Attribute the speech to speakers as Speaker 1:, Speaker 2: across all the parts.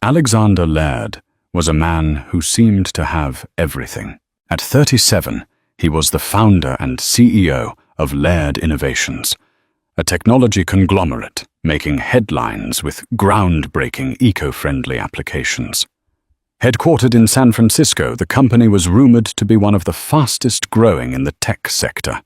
Speaker 1: Alexander Laird was a man who seemed to have everything. At 37, he was the founder and CEO of Laird Innovations, a technology conglomerate making headlines with groundbreaking eco-friendly applications. Headquartered in San Francisco, the company was rumored to be one of the fastest growing in the tech sector.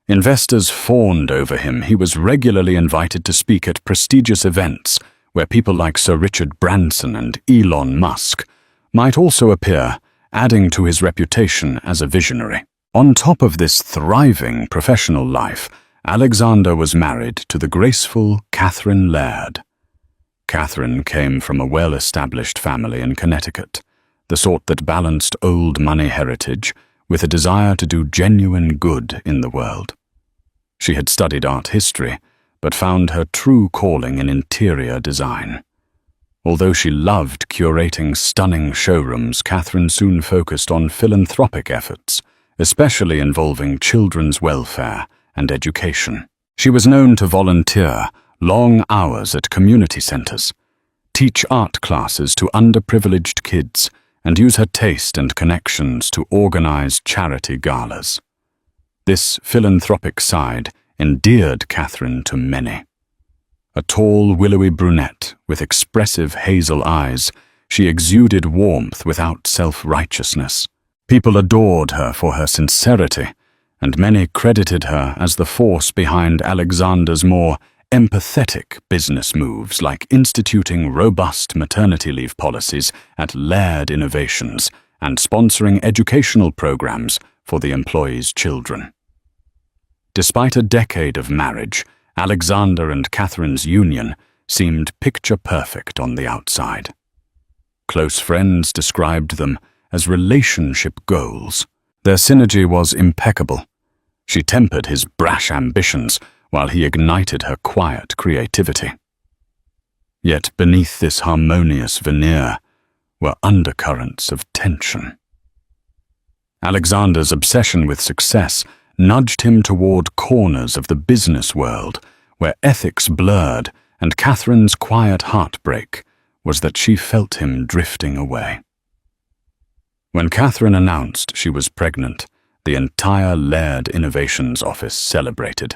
Speaker 1: Investors fawned over him. He was regularly invited to speak at prestigious events where people like Sir Richard Branson and Elon Musk might also appear, adding to his reputation as a visionary. On top of this thriving professional life, Alexander was married to the graceful Catherine Laird. Catherine came from a well-established family in Connecticut, the sort that balanced old money heritage with a desire to do genuine good in the world. She had studied art history, but found her true calling in interior design. Although she loved curating stunning showrooms, Catherine soon focused on philanthropic efforts, especially involving children's welfare and education. She was known to volunteer long hours at community centers, teach art classes to underprivileged kids, and use her taste and connections to organize charity galas. This philanthropic side endeared Catherine to many. A tall, willowy brunette with expressive hazel eyes, she exuded warmth without self-righteousness. People adored her for her sincerity, and many credited her as the force behind Alexander's more empathetic business moves, like instituting robust maternity leave policies at Laird Innovations and sponsoring educational programs for the employees' children. Despite a decade of marriage, Alexander and Catherine's union seemed picture-perfect on the outside. Close friends described them as relationship goals. Their synergy was impeccable. She tempered his brash ambitions while he ignited her quiet creativity. Yet beneath this harmonious veneer were undercurrents of tension. Alexander's obsession with success nudged him toward corners of the business world where ethics blurred, and Catherine's quiet heartbreak was that she felt him drifting away. When Catherine announced she was pregnant, the entire Laird Innovations office celebrated.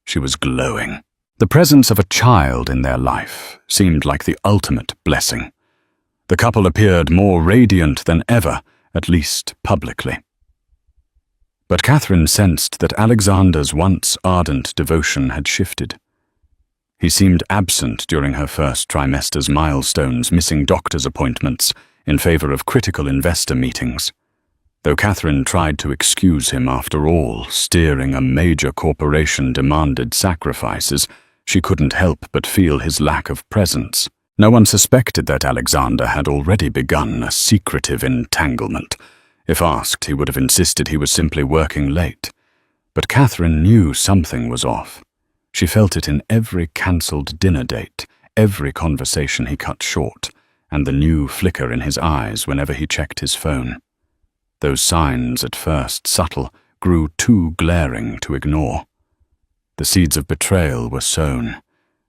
Speaker 1: She was glowing. The presence of a child in their life seemed like the ultimate blessing. The couple appeared more radiant than ever, at least publicly. But Catherine sensed that Alexander's once ardent devotion had shifted. He seemed absent during her first trimester's milestones, missing doctor's appointments in favor of critical investor meetings. Though Catherine tried to excuse him, after all, steering a major corporation demanded sacrifices, she couldn't help but feel his lack of presence. No one suspected that Alexander had already begun a secretive entanglement. If asked, he would have insisted he was simply working late. But Catherine knew something was off. She felt it in every cancelled dinner date, every conversation he cut short, and the new flicker in his eyes whenever he checked his phone. Those signs, at first subtle, grew too glaring to ignore. The seeds of betrayal were sown,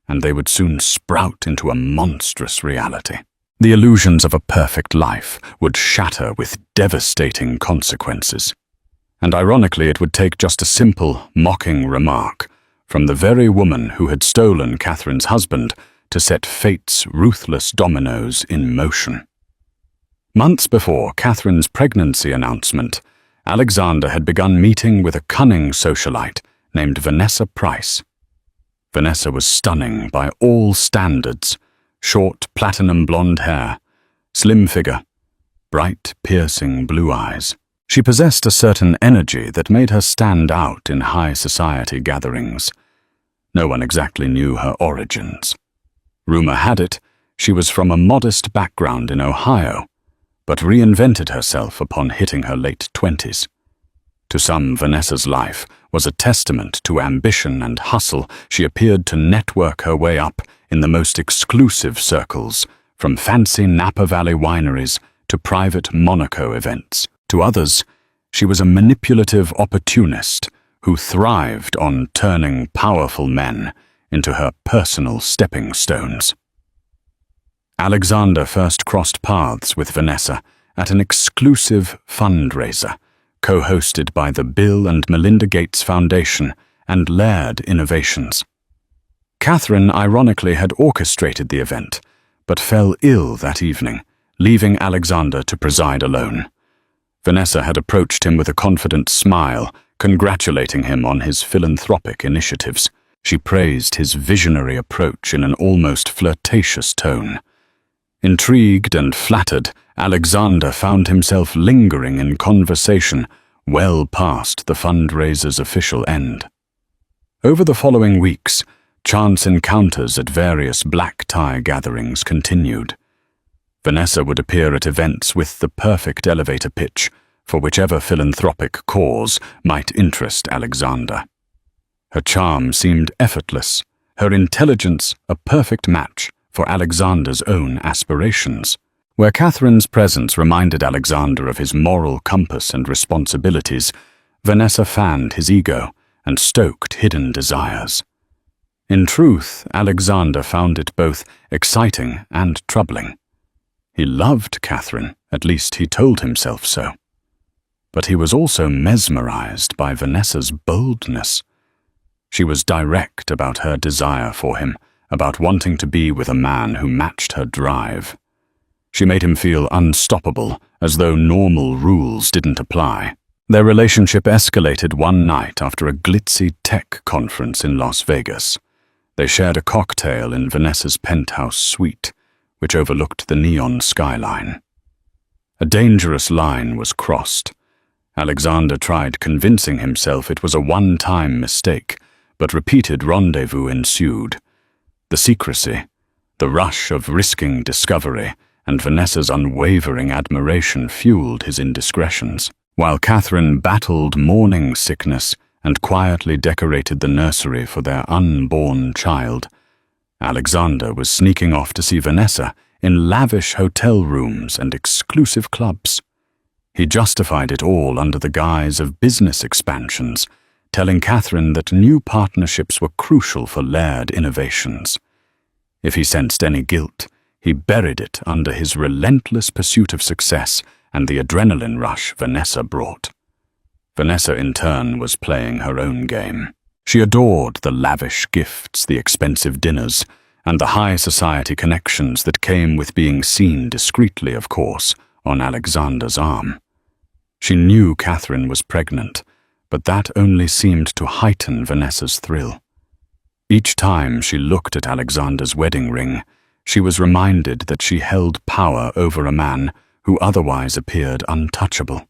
Speaker 1: and they would soon sprout into a monstrous reality. The illusions of a perfect life would shatter with devastating consequences. And ironically, it would take just a simple, mocking remark from the very woman who had stolen Catherine's husband to set fate's ruthless dominoes in motion. Months before Catherine's pregnancy announcement, Alexander had begun meeting with a cunning socialite named Vanessa Price. Vanessa was stunning by all standards: short, platinum blonde hair, slim figure, bright, piercing blue eyes. She possessed a certain energy that made her stand out in high society gatherings. No one exactly knew her origins. Rumor had it she was from a modest background in Ohio, but reinvented herself upon hitting her late 20s. To some, Vanessa's life was a testament to ambition and hustle. She appeared to network her way up in the most exclusive circles, from fancy Napa Valley wineries to private Monaco events. To others, she was a manipulative opportunist who thrived on turning powerful men into her personal stepping stones. Alexander first crossed paths with Vanessa at an exclusive fundraiser, co-hosted by the Bill and Melinda Gates Foundation and Laird Innovations. Catherine ironically had orchestrated the event, but fell ill that evening, leaving Alexander to preside alone. Vanessa had approached him with a confident smile, congratulating him on his philanthropic initiatives. She praised his visionary approach in an almost flirtatious tone. Intrigued and flattered, Alexander found himself lingering in conversation well past the fundraiser's official end. Over the following weeks, chance encounters at various black tie gatherings continued. Vanessa would appear at events with the perfect elevator pitch for whichever philanthropic cause might interest Alexander. Her charm seemed effortless, her intelligence a perfect match for Alexander's own aspirations. Where Catherine's presence reminded Alexander of his moral compass and responsibilities, Vanessa fanned his ego and stoked hidden desires. In truth, Alexander found it both exciting and troubling. He loved Catherine, at least he told himself so. But he was also mesmerized by Vanessa's boldness. She was direct about her desire for him, about wanting to be with a man who matched her drive. She made him feel unstoppable, as though normal rules didn't apply. Their relationship escalated one night after a glitzy tech conference in Las Vegas. They shared a cocktail in Vanessa's penthouse suite, which overlooked the neon skyline. A dangerous line was crossed. Alexander tried convincing himself it was a one-time mistake, but repeated rendezvous ensued. The secrecy, the rush of risking discovery, and Vanessa's unwavering admiration fueled his indiscretions. While Catherine battled morning sickness and quietly decorated the nursery for their unborn child, Alexander was sneaking off to see Vanessa in lavish hotel rooms and exclusive clubs. He justified it all under the guise of business expansions, telling Catherine that new partnerships were crucial for Laird Innovations. If he sensed any guilt, he buried it under his relentless pursuit of success and the adrenaline rush Vanessa brought. Vanessa, in turn, was playing her own game. She adored the lavish gifts, the expensive dinners, and the high society connections that came with being seen discreetly, of course, on Alexander's arm. She knew Catherine was pregnant, but that only seemed to heighten Vanessa's thrill. Each time she looked at Alexander's wedding ring, she was reminded that she held power over a man who otherwise appeared untouchable.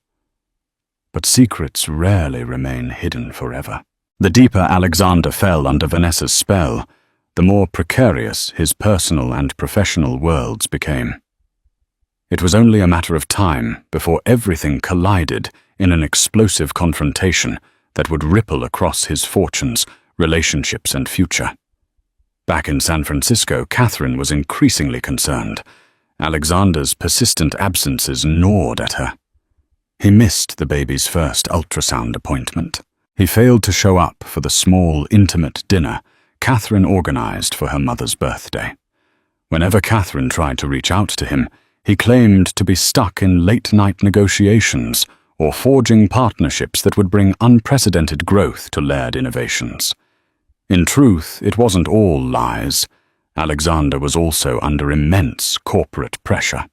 Speaker 1: But secrets rarely remain hidden forever. The deeper Alexander fell under Vanessa's spell, the more precarious his personal and professional worlds became. It was only a matter of time before everything collided in an explosive confrontation that would ripple across his fortunes, relationships, and future. Back in San Francisco, Catherine was increasingly concerned. Alexander's persistent absences gnawed at her. He missed the baby's first ultrasound appointment. He failed to show up for the small, intimate dinner Catherine organized for her mother's birthday. Whenever Catherine tried to reach out to him, he claimed to be stuck in late-night negotiations or forging partnerships that would bring unprecedented growth to Laird Innovations. In truth, it wasn't all lies. Alexander was also under immense corporate pressure.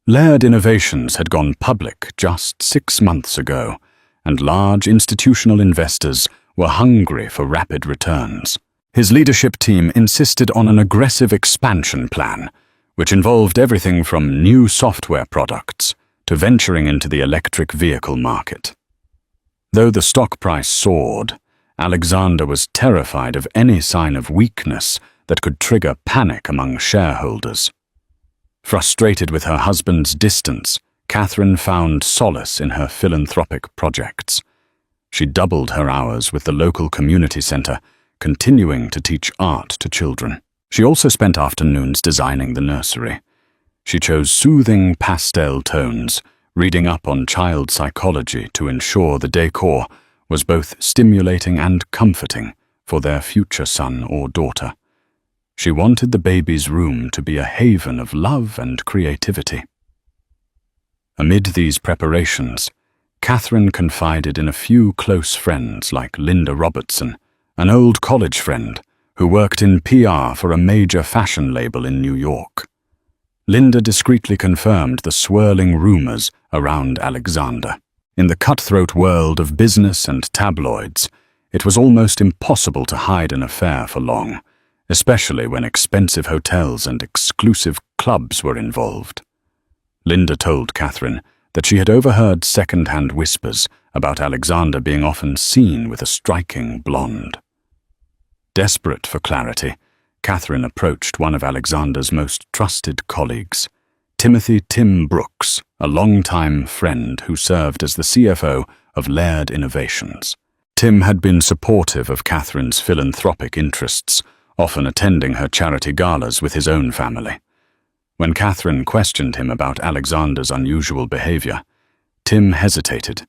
Speaker 1: Laird Innovations had gone public just 6 months ago, and large institutional investors were hungry for rapid returns. His leadership team insisted on an aggressive expansion plan, which involved everything from new software products to venturing into the electric vehicle market. Though the stock price soared, Alexander was terrified of any sign of weakness that could trigger panic among shareholders. Frustrated with her husband's distance, Catherine found solace in her philanthropic projects. She doubled her hours with the local community center, continuing to teach art to children. She also spent afternoons designing the nursery. She chose soothing pastel tones, reading up on child psychology to ensure the decor was both stimulating and comforting for their future son or daughter. She wanted the baby's room to be a haven of love and creativity. Amid these preparations, Catherine confided in a few close friends like Linda Robertson, an old college friend who worked in PR for a major fashion label in New York. Linda discreetly confirmed the swirling rumors around Alexander. In the cutthroat world of business and tabloids, it was almost impossible to hide an affair for long, especially when expensive hotels and exclusive clubs were involved. Linda told Catherine that she had overheard second-hand whispers about Alexander being often seen with a striking blonde. Desperate for clarity, Catherine approached one of Alexander's most trusted colleagues, Timothy "Tim" Brooks, a longtime friend who served as the CFO of Laird Innovations. Tim had been supportive of Catherine's philanthropic interests, often attending her charity galas with his own family. When Catherine questioned him about Alexander's unusual behavior, Tim hesitated.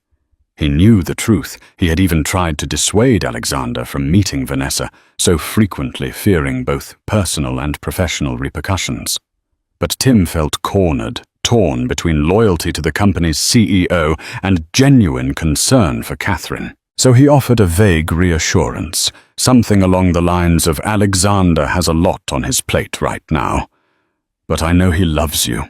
Speaker 1: He knew the truth. He had even tried to dissuade Alexander from meeting Vanessa, so frequently fearing both personal and professional repercussions. But Tim felt cornered, torn between loyalty to the company's CEO and genuine concern for Catherine. So he offered a vague reassurance, something along the lines of, "Alexander has a lot on his plate right now, but I know he loves you."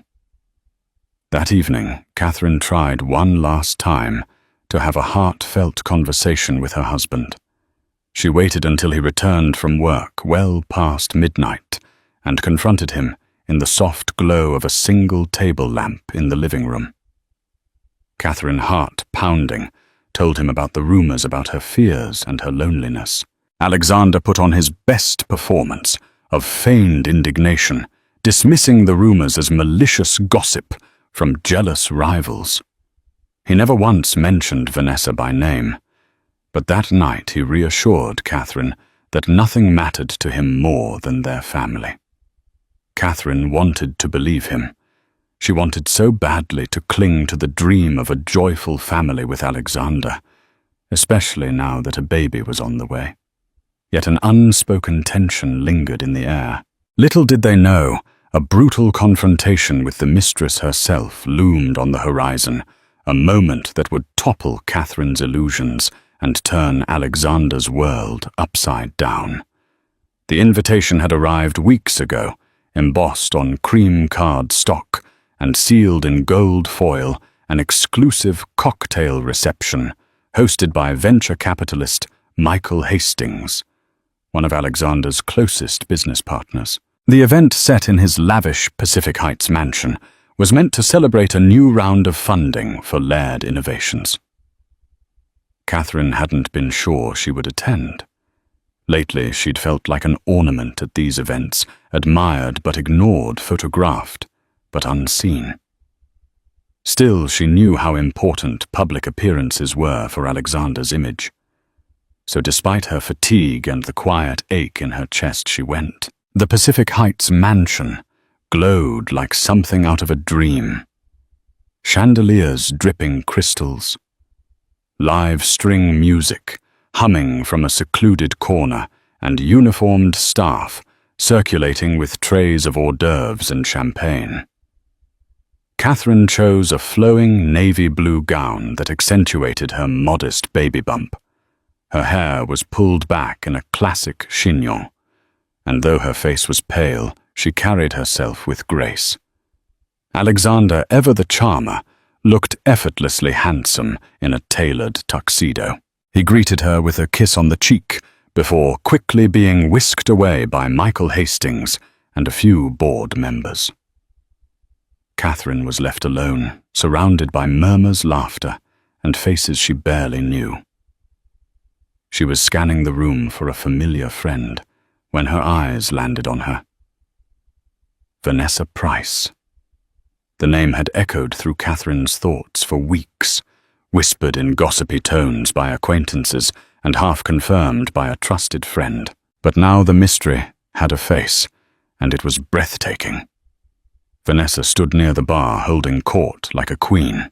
Speaker 1: That evening, Catherine tried one last time to have a heartfelt conversation with her husband. She waited until he returned from work well past midnight and confronted him in the soft glow of a single table lamp in the living room. Catherine, heart pounding, told him about the rumors about her fears and her loneliness. Alexander put on his best performance of feigned indignation, dismissing the rumors as malicious gossip from jealous rivals. He never once mentioned Vanessa by name, but that night he reassured Catherine that nothing mattered to him more than their family. Catherine wanted to believe him. She wanted so badly to cling to the dream of a joyful family with Alexander, especially now that a baby was on the way. Yet an unspoken tension lingered in the air. Little did they know, a brutal confrontation with the mistress herself loomed on the horizon, a moment that would topple Catherine's illusions and turn Alexander's world upside down. The invitation had arrived weeks ago, embossed on cream card stock and sealed in gold foil, an exclusive cocktail reception hosted by venture capitalist Michael Hastings, one of Alexander's closest business partners. The event, set in his lavish Pacific Heights mansion, was meant to celebrate a new round of funding for Laird Innovations. Catherine hadn't been sure she would attend. Lately, she'd felt like an ornament at these events, admired but ignored, photographed but unseen. Still, she knew how important public appearances were for Alexander's image. So despite her fatigue and the quiet ache in her chest, she went. The Pacific Heights mansion glowed like something out of a dream. Chandeliers dripping crystals, live string music humming from a secluded corner, and uniformed staff circulating with trays of hors d'oeuvres and champagne. Catherine chose a flowing navy blue gown that accentuated her modest baby bump. Her hair was pulled back in a classic chignon, and though her face was pale, she carried herself with grace. Alexander, ever the charmer, looked effortlessly handsome in a tailored tuxedo. He greeted her with a kiss on the cheek before quickly being whisked away by Michael Hastings and a few board members. Catherine was left alone, surrounded by murmurs, laughter, and faces she barely knew. She was scanning the room for a familiar friend when her eyes landed on her. Vanessa Price. The name had echoed through Catherine's thoughts for weeks, whispered in gossipy tones by acquaintances and half confirmed by a trusted friend. But now the mystery had a face, and it was breathtaking. Vanessa stood near the bar holding court like a queen.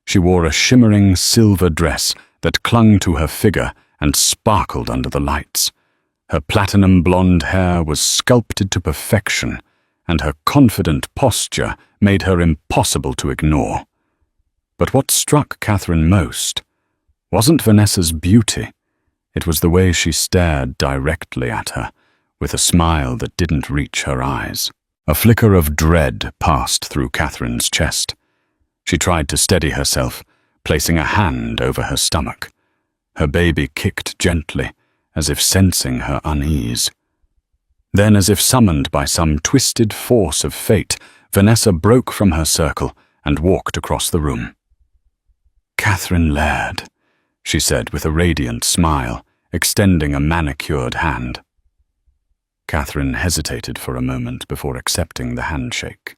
Speaker 1: She wore a shimmering silver dress that clung to her figure and sparkled under the lights, Her platinum blonde hair was sculpted to perfection, and her confident posture made her impossible to ignore. But what struck Catherine most wasn't Vanessa's beauty. It was the way she stared directly at her, with a smile that didn't reach her eyes. A flicker of dread passed through Catherine's chest. She tried to steady herself, placing a hand over her stomach. Her baby kicked gently, as if sensing her unease. Then, as if summoned by some twisted force of fate, Vanessa broke from her circle and walked across the room. "Catherine Laird," she said with a radiant smile, extending a manicured hand. Catherine hesitated for a moment before accepting the handshake.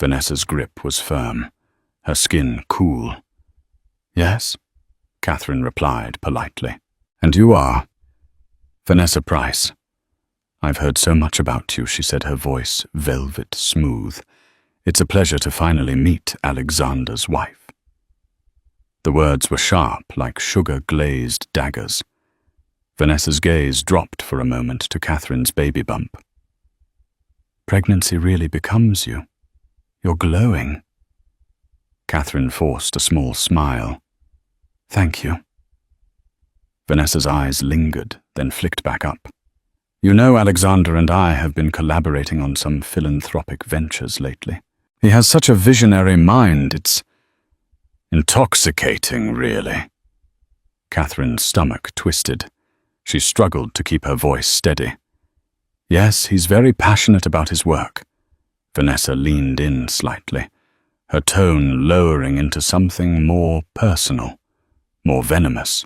Speaker 1: Vanessa's grip was firm, her skin cool. "Yes," Catherine replied politely. "And you are?" "Vanessa Price. I've heard so much about you," she said, her voice velvet smooth. "It's a pleasure to finally meet Alexander's wife." The words were sharp, like sugar-glazed daggers. Vanessa's gaze dropped for a moment to Catherine's baby bump. "Pregnancy really becomes you. You're glowing." Catherine forced a small smile. "Thank you." Vanessa's eyes lingered, then flicked back up. "You know, Alexander and I have been collaborating on some philanthropic ventures lately. He has such a visionary mind, it's intoxicating, really." Catherine's stomach twisted. She struggled to keep her voice steady. "Yes, he's very passionate about his work." Vanessa leaned in slightly, her tone lowering into something more personal, more venomous.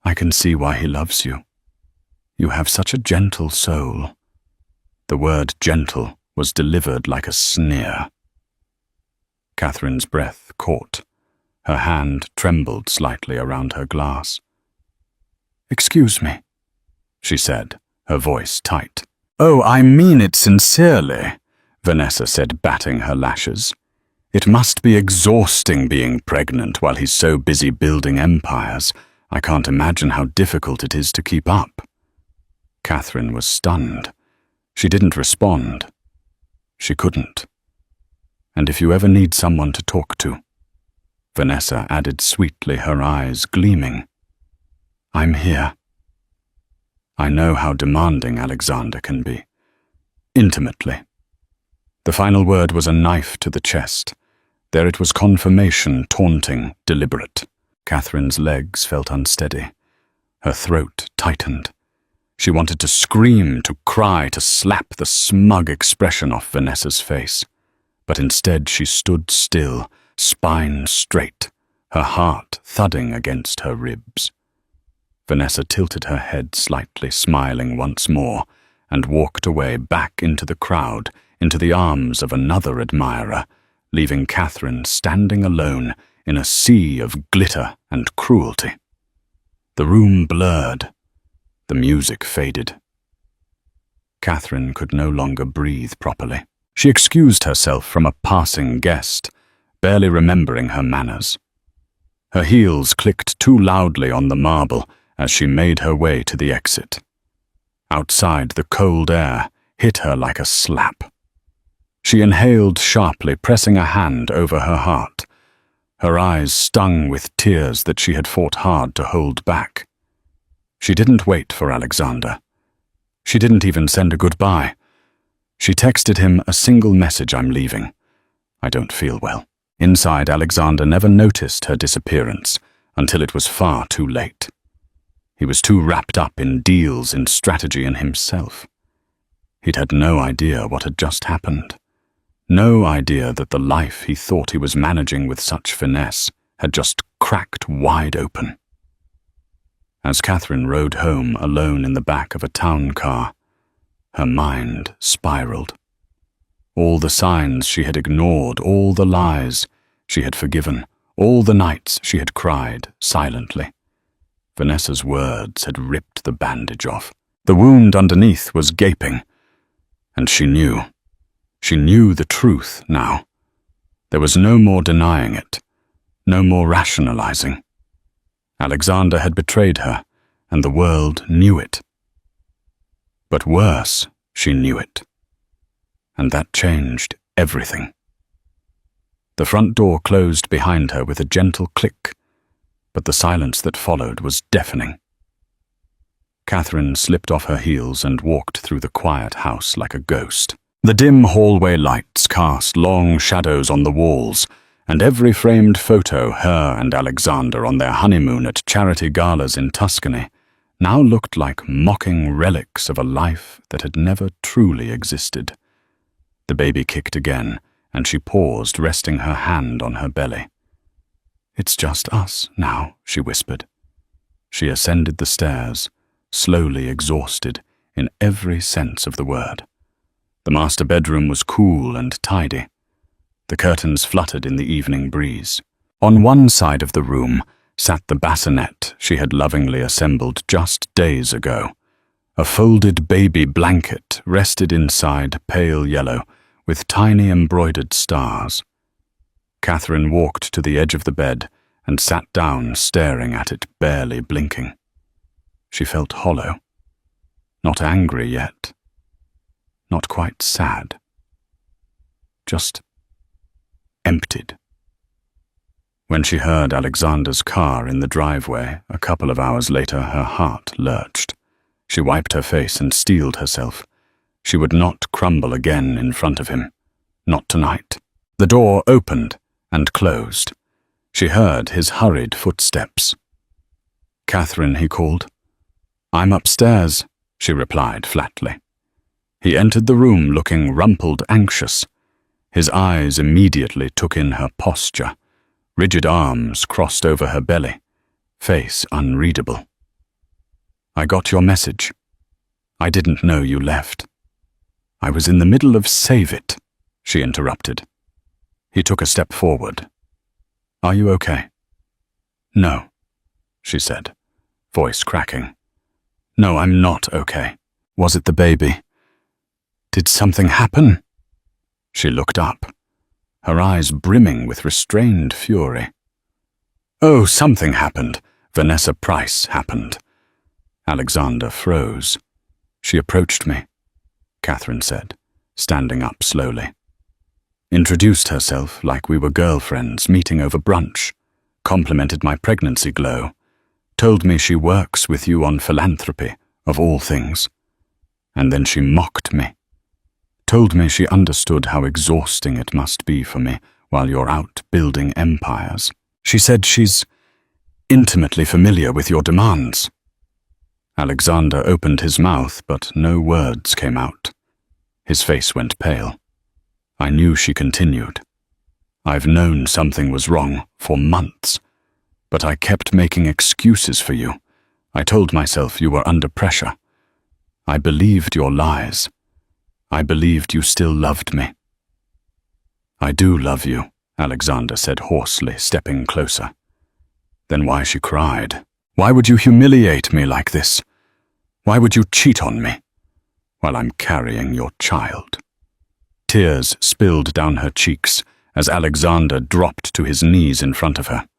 Speaker 1: "I can see why he loves you. You have such a gentle soul." The word gentle was delivered like a sneer. Catherine's breath caught. Her hand trembled slightly around her glass. "Excuse me," she said, her voice tight. "Oh, I mean it sincerely," Vanessa said, batting her lashes. "It must be exhausting being pregnant while he's so busy building empires. I can't imagine how difficult it is to keep up." Catherine was stunned. She didn't respond. She couldn't. "And if you ever need someone to talk to," Vanessa added sweetly, her eyes gleaming, "I'm here. I know how demanding Alexander can be. Intimately." The final word was a knife to the chest. There it was, confirmation, taunting, deliberate. Catherine's legs felt unsteady. Her throat tightened. She wanted to scream, to cry, to slap the smug expression off Vanessa's face. But instead she stood still, spine straight, her heart thudding against her ribs. Vanessa tilted her head slightly, smiling once more, and walked away back into the crowd, into the arms of another admirer, leaving Catherine standing alone in a sea of glitter and cruelty. The room blurred. The music faded. Catherine could no longer breathe properly. She excused herself from a passing guest, barely remembering her manners. Her heels clicked too loudly on the marble as she made her way to the exit. Outside, the cold air hit her like a slap. She inhaled sharply, pressing a hand over her heart. Her eyes stung with tears that she had fought hard to hold back. She didn't wait for Alexander. She didn't even send a goodbye. She texted him a single message: "I'm leaving. I don't feel well." Inside, Alexander never noticed her disappearance until it was far too late. He was too wrapped up in deals, in strategy, in himself. He'd had no idea what had just happened. No idea that the life he thought he was managing with such finesse had just cracked wide open. As Catherine rode home alone in the back of a town car, her mind spiraled. All the signs she had ignored, all the lies she had forgiven, all the nights she had cried silently. Vanessa's words had ripped the bandage off. The wound underneath was gaping, and she knew. She knew the truth now. There was no more denying it, no more rationalizing. Alexander had betrayed her, and the world knew it. But worse, she knew it. And that changed everything. The front door closed behind her with a gentle click, but the silence that followed was deafening. Catherine slipped off her heels and walked through the quiet house like a ghost. The dim hallway lights cast long shadows on the walls, and every framed photo her and Alexander on their honeymoon at charity galas in Tuscany now looked like mocking relics of a life that had never truly existed. The baby kicked again, and she paused, resting her hand on her belly. "It's just us now," she whispered. She ascended the stairs, slowly exhausted in every sense of the word. The master bedroom was cool and tidy. The curtains fluttered in the evening breeze. On one side of the room sat the bassinet she had lovingly assembled just days ago. A folded baby blanket rested inside, pale yellow, with tiny embroidered stars. Catherine walked to the edge of the bed and sat down, staring at it, barely blinking. She felt hollow. Not angry yet. Not quite sad. Just emptied. When she heard Alexander's car in the driveway a couple of hours later, her heart lurched. She wiped her face and steeled herself. She would not crumble again in front of him. Not tonight. The door opened and closed. She heard his hurried footsteps. "Catherine," he called. "I'm upstairs," she replied flatly. He entered the room looking rumpled, anxious. His eyes immediately took in her posture. Rigid arms crossed over her belly, face unreadable. "I got your message. I didn't know you left." "I was in the middle of Save It," she interrupted. He took a step forward. "Are you okay?" "No," she said, voice cracking. "No, I'm not okay. Was it the baby? Did something happen?" She looked up, her eyes brimming with restrained fury. "Oh, something happened. Vanessa Price happened." Alexander froze. "She approached me," Catherine said, standing up slowly. "Introduced herself like we were girlfriends meeting over brunch, complimented my pregnancy glow, told me she works with you on philanthropy, of all things. And then she mocked me. Told me she understood how exhausting it must be for me while you're out building empires. She said she's intimately familiar with your demands." Alexander opened his mouth, but no words came out. His face went pale. I knew she continued. "I've known something was wrong for months, but I kept making excuses for you. I told myself you were under pressure. I believed your lies. I believed you still loved me." "I do love you," Alexander said hoarsely, stepping closer. Then why she cried. "Why would you humiliate me like this? Why would you cheat on me while I'm carrying your child?" Tears spilled down her cheeks as Alexander dropped to his knees in front of her.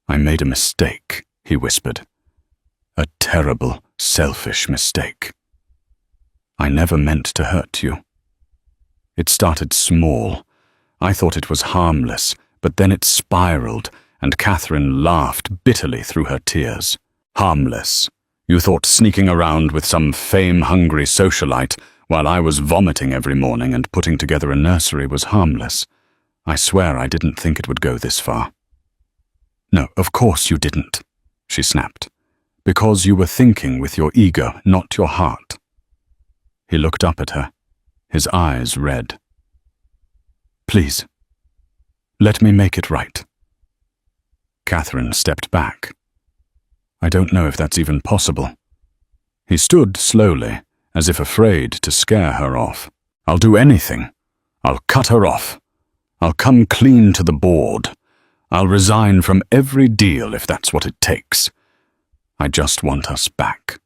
Speaker 1: "I made a mistake," he whispered. "A terrible, selfish mistake. I never meant to hurt you. It started small. I thought it was harmless, but then it spiraled, and Catherine laughed bitterly through her tears. Harmless. You thought sneaking around with some fame-hungry socialite while I was vomiting every morning and putting together a nursery was harmless. I swear I didn't think it would go this far." "No, of course you didn't," she snapped. "Because you were thinking with your ego, not your heart." He looked up at her, his eyes red. "Please, let me make it right." Catherine stepped back. "I don't know if that's even possible." He stood slowly, as if afraid to scare her off. "I'll do anything. I'll cut her off. I'll come clean to the board. I'll resign from every deal if that's what it takes. I just want us back.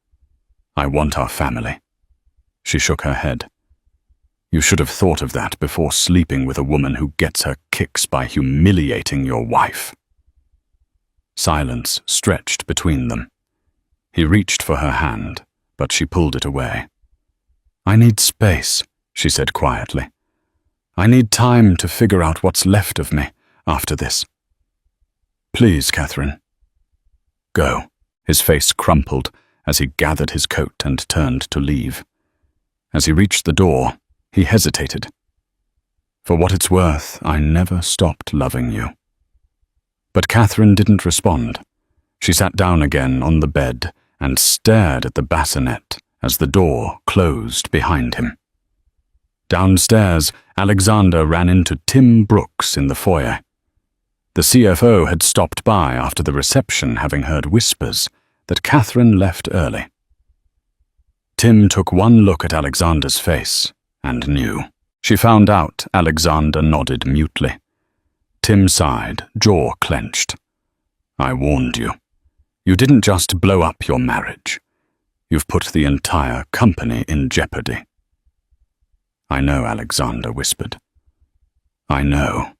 Speaker 1: I want our family." She shook her head. "You should have thought of that before sleeping with a woman who gets her kicks by humiliating your wife." Silence stretched between them. He reached for her hand, but she pulled it away. "I need space," she said quietly. "I need time to figure out what's left of me after this. Please, Catherine." "Go." His face crumpled as he gathered his coat and turned to leave. As he reached the door, he hesitated. "For what it's worth, I never stopped loving you." But Catherine didn't respond. She sat down again on the bed and stared at the bassinet as the door closed behind him. Downstairs, Alexander ran into Tim Brooks in the foyer. The CFO had stopped by after the reception, having heard whispers that Catherine left early. Tim took one look at Alexander's face and knew. She found out Alexander nodded mutely. Tim sighed, jaw clenched. "I warned you. You didn't just blow up your marriage. You've put the entire company in jeopardy." "I know," Alexander whispered. "I know."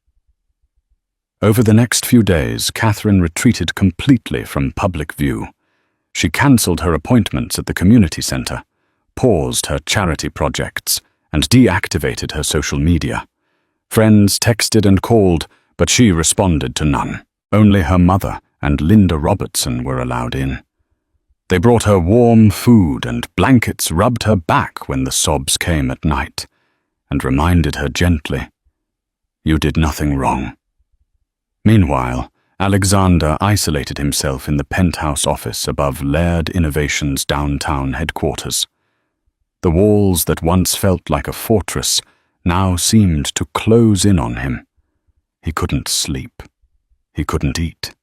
Speaker 1: Over the next few days, Catherine retreated completely from public view. She cancelled her appointments at the community centre, paused her charity projects, and deactivated her social media. Friends texted and called, but she responded to none. Only her mother and Linda Robertson were allowed in. They brought her warm food and blankets, rubbed her back when the sobs came at night, and reminded her gently, "You did nothing wrong." Meanwhile, Alexander isolated himself in the penthouse office above Laird Innovations' downtown headquarters. The walls that once felt like a fortress now seemed to close in on him. He couldn't sleep. He couldn't eat.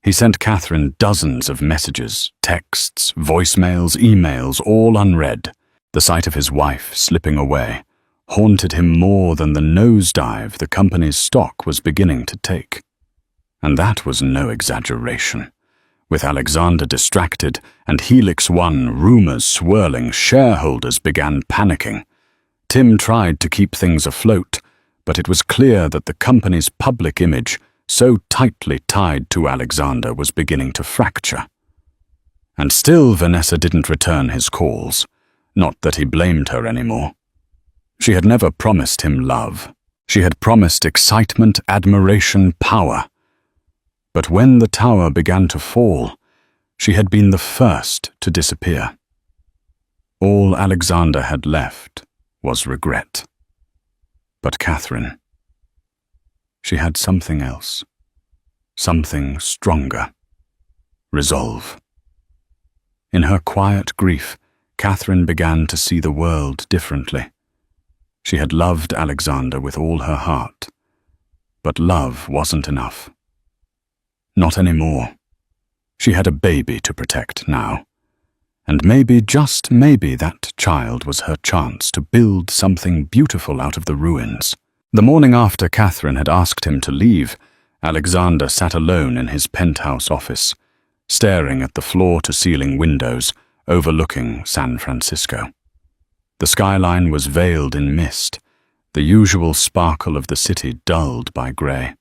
Speaker 1: He sent Catherine dozens of messages, texts, voicemails, emails, all unread. The sight of his wife slipping away haunted him more than the nosedive the company's stock was beginning to take. And that was no exaggeration. With Alexander distracted and Helix One rumors swirling, shareholders began panicking. Tim tried to keep things afloat, but it was clear that the company's public image, so tightly tied to Alexander, was beginning to fracture. And still Vanessa didn't return his calls. Not that he blamed her anymore. She had never promised him love. She had promised excitement, admiration, power. But when the tower began to fall, she had been the first to disappear. All Alexander had left was regret. But Catherine, she had something else, something stronger, resolve. In her quiet grief, Catherine began to see the world differently. She had loved Alexander with all her heart, but love wasn't enough. Not anymore. She had a baby to protect now. And maybe, just maybe, that child was her chance to build something beautiful out of the ruins. The morning after Catherine had asked him to leave, Alexander sat alone in his penthouse office, staring at the floor-to-ceiling windows overlooking San Francisco. The skyline was veiled in mist, the usual sparkle of the city dulled by grey.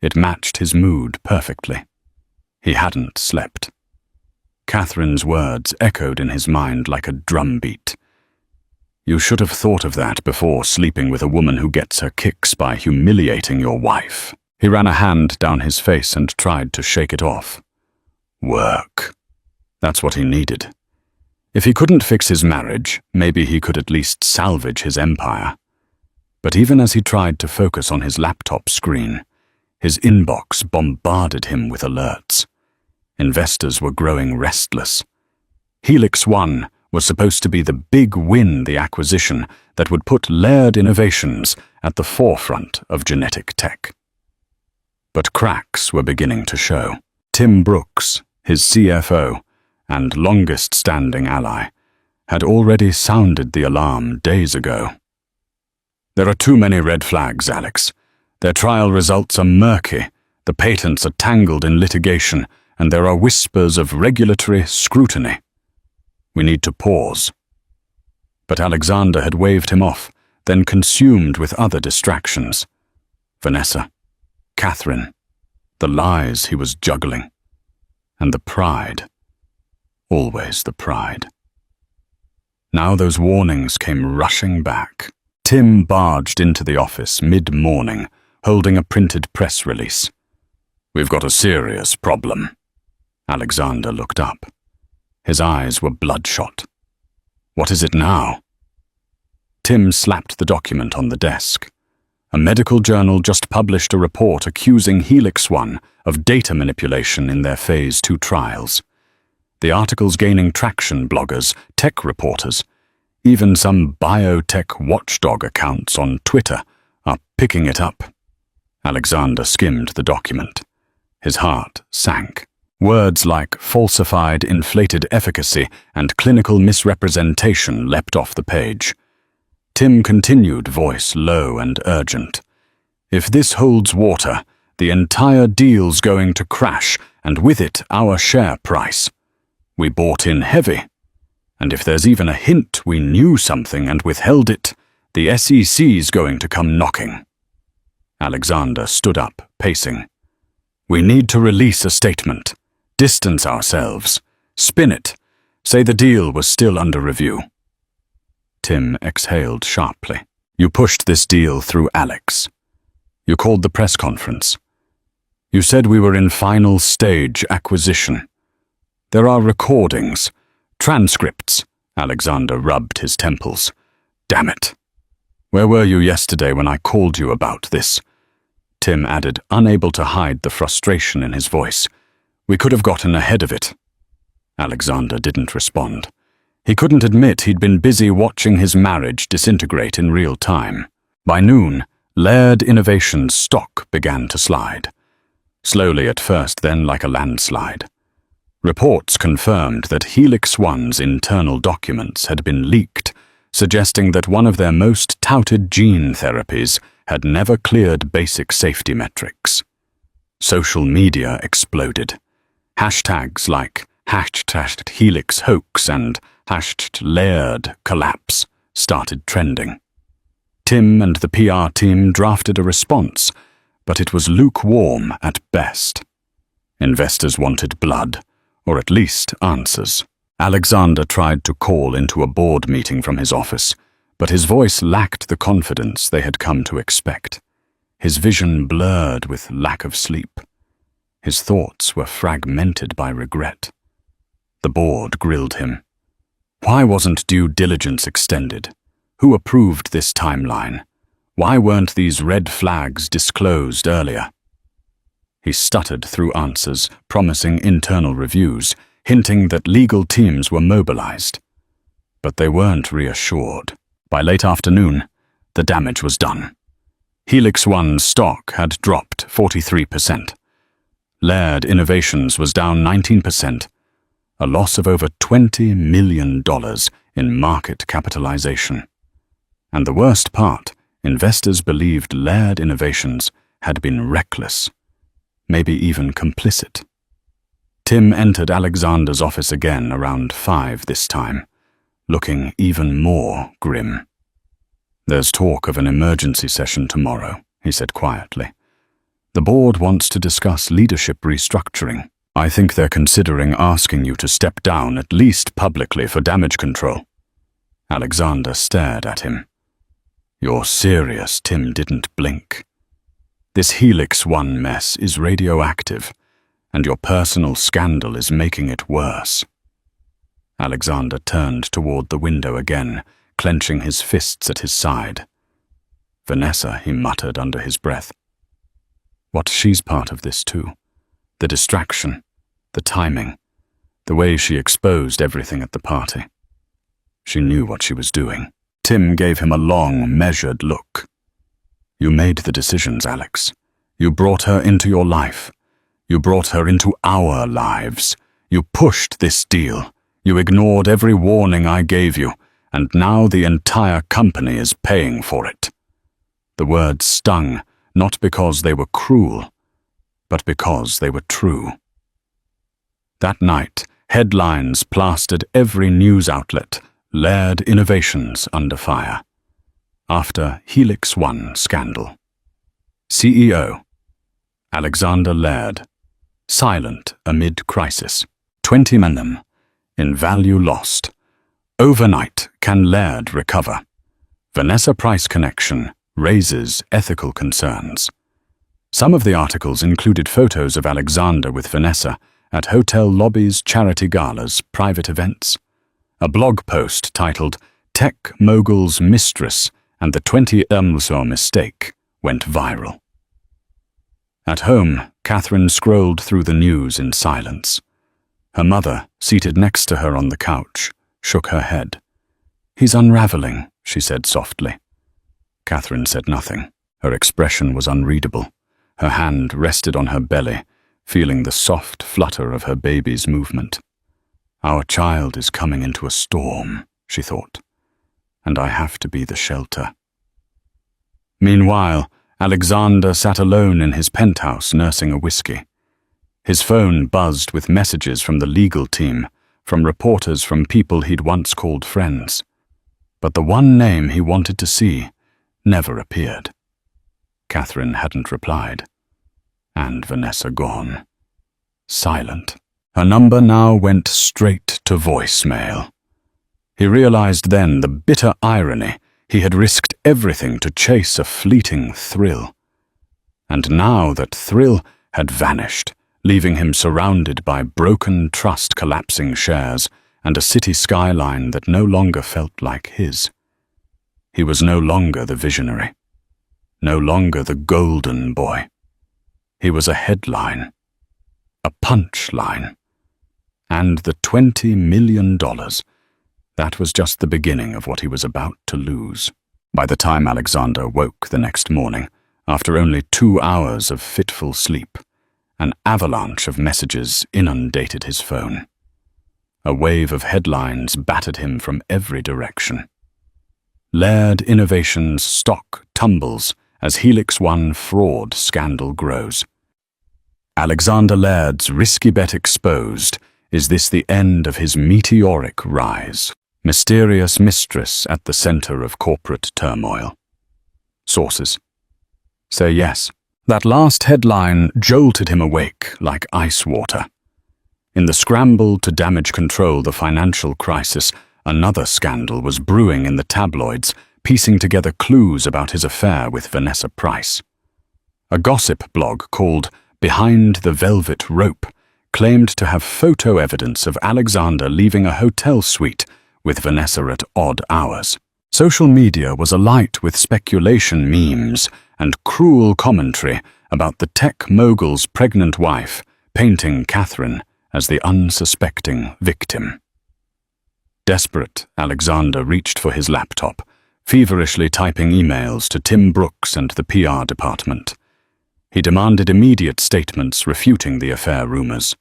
Speaker 1: It matched his mood perfectly. He hadn't slept. Catherine's words echoed in his mind like a drumbeat. "You should have thought of that before sleeping with a woman who gets her kicks by humiliating your wife." He ran a hand down his face and tried to shake it off. Work. That's what he needed. If he couldn't fix his marriage, maybe he could at least salvage his empire. But even as he tried to focus on his laptop screen, his inbox bombarded him with alerts. Investors were growing restless. Helix One was supposed to be the big win, the acquisition that would put Laird Innovations at the forefront of genetic tech. But cracks were beginning to show. Tim Brooks, his CFO, and longest-standing ally, had already sounded the alarm days ago. "There are too many red flags, Alex. Their trial results are murky, the patents are tangled in litigation, and there are whispers of regulatory scrutiny. We need to pause." But Alexander had waved him off, then consumed with other distractions. Vanessa, Catherine, the lies he was juggling, and the pride. Always the pride. Now those warnings came rushing back. Tim barged into the office mid-morning, holding a printed press release. "We've got a serious problem." Alexander looked up. His eyes were bloodshot. "What is it now?" Tim slapped the document on the desk. A medical journal just published a report accusing Helix One of data manipulation in their Phase 2 trials. The article's gaining traction. Bloggers, tech reporters, even some biotech watchdog accounts on Twitter are picking it up. Alexander skimmed the document. His heart sank. Words like falsified inflated efficacy and clinical misrepresentation leapt off the page. Tim continued, voice low and urgent. "If this holds water, the entire deal's going to crash, and with it our share price. We bought in heavy. And if there's even a hint we knew something and withheld it, the SEC's going to come knocking." Alexander stood up, pacing. "We need to release a statement. Distance ourselves. Spin it. Say the deal was still under review." Tim exhaled sharply. "You pushed this deal through Alex. You called the press conference. You said we were in final stage acquisition. There are recordings, transcripts." Alexander rubbed his temples. "Damn it. Where were you yesterday when I called you about this?" Tim added, unable to hide the frustration in his voice. "We could have gotten ahead of it." Alexander didn't respond. He couldn't admit he'd been busy watching his marriage disintegrate in real time. By noon, Laird Innovations' stock began to slide. Slowly at first, then like a landslide. Reports confirmed that Helix One's internal documents had been leaked, suggesting that one of their most touted gene therapies had never cleared basic safety metrics. Social media exploded. Hashtags like #HelixHoax and #Laird-Collapse started trending. Tim and the PR team drafted a response, but it was lukewarm at best. Investors wanted blood, or at least answers. Alexander tried to call into a board meeting from his office, but his voice lacked the confidence they had come to expect. His vision blurred with lack of sleep. His thoughts were fragmented by regret. The board grilled him. Why wasn't due diligence extended? Who approved this timeline? Why weren't these red flags disclosed earlier? He stuttered through answers, promising internal reviews, hinting that legal teams were mobilized. But they weren't reassured. By late afternoon, the damage was done. Helix One's stock had dropped 43%. Laird Innovations was down 19%, a loss of over $20 million in market capitalization. And the worst part, investors believed Laird Innovations had been reckless, maybe even complicit. Tim entered Alexander's office again around 5 this time, looking even more grim. "There's talk of an emergency session tomorrow," he said quietly. "The board wants to discuss leadership restructuring. I think they're considering asking you to step down at least publicly for damage control." Alexander stared at him. "You're serious?" Tim didn't blink. "This Helix One mess is radioactive, and your personal scandal is making it worse." Alexander turned toward the window again, clenching his fists at his side. "Vanessa," he muttered under his breath. "What, she's part of this too? The distraction, the timing, the way she exposed everything at the party. She knew what she was doing." Tim gave him a long, measured look. "You made the decisions, Alex. You brought her into your life. You brought her into our lives. You pushed this deal. You ignored every warning I gave you, and now the entire company is paying for it." The words stung, not because they were cruel, but because they were true. That night, headlines plastered every news outlet, Laird Innovations under fire. After Helix One scandal. CEO Alexander Laird, silent amid crisis. 20 million in value lost. Overnight, can Laird recover? Vanessa Price connection raises ethical concerns. Some of the articles included photos of Alexander with Vanessa at hotel lobbies, charity galas, private events. A blog post titled "Tech Mogul's Mistress and the 20 Elmshaw Mistake" went viral. At home, Catherine scrolled through the news in silence. Her mother, seated next to her on the couch, shook her head. "He's unraveling," she said softly. Catherine said nothing. Her expression was unreadable. Her hand rested on her belly, feeling the soft flutter of her baby's movement. "Our child is coming into a storm," she thought, "and I have to be the shelter." Meanwhile, Alexander sat alone in his penthouse nursing a whiskey. His phone buzzed with messages from the legal team, from reporters, from people he'd once called friends. But the one name he wanted to see never appeared. Catherine hadn't replied. And Vanessa gone. Silent. Her number now went straight to voicemail. He realized then the bitter irony. He had risked everything to chase a fleeting thrill. And now that thrill had vanished, leaving him surrounded by broken trust, collapsing shares, and a city skyline that no longer felt like his. He was no longer the visionary, no longer the golden boy. He was a headline, a punchline, and the $20 million. That was just the beginning of what he was about to lose. By the time Alexander woke the next morning, after only 2 hours of fitful sleep, an avalanche of messages inundated his phone. A wave of headlines battered him from every direction. Laird Innovations stock tumbles as Helix One fraud scandal grows. Alexander Laird's risky bet exposed. Is this the end of his meteoric rise? Mysterious mistress at the center of corporate turmoil. Sources say yes. That last headline jolted him awake like ice water. In the scramble to damage control the financial crisis, another scandal was brewing in the tabloids, piecing together clues about his affair with Vanessa Price. A gossip blog called Behind the Velvet Rope claimed to have photo evidence of Alexander leaving a hotel suite with Vanessa at odd hours. Social media was alight with speculation memes and cruel commentary about the tech mogul's pregnant wife, painting Catherine as the unsuspecting victim. Desperate, Alexander reached for his laptop, feverishly typing emails to Tim Brooks and the PR department. He demanded immediate statements refuting the affair rumors.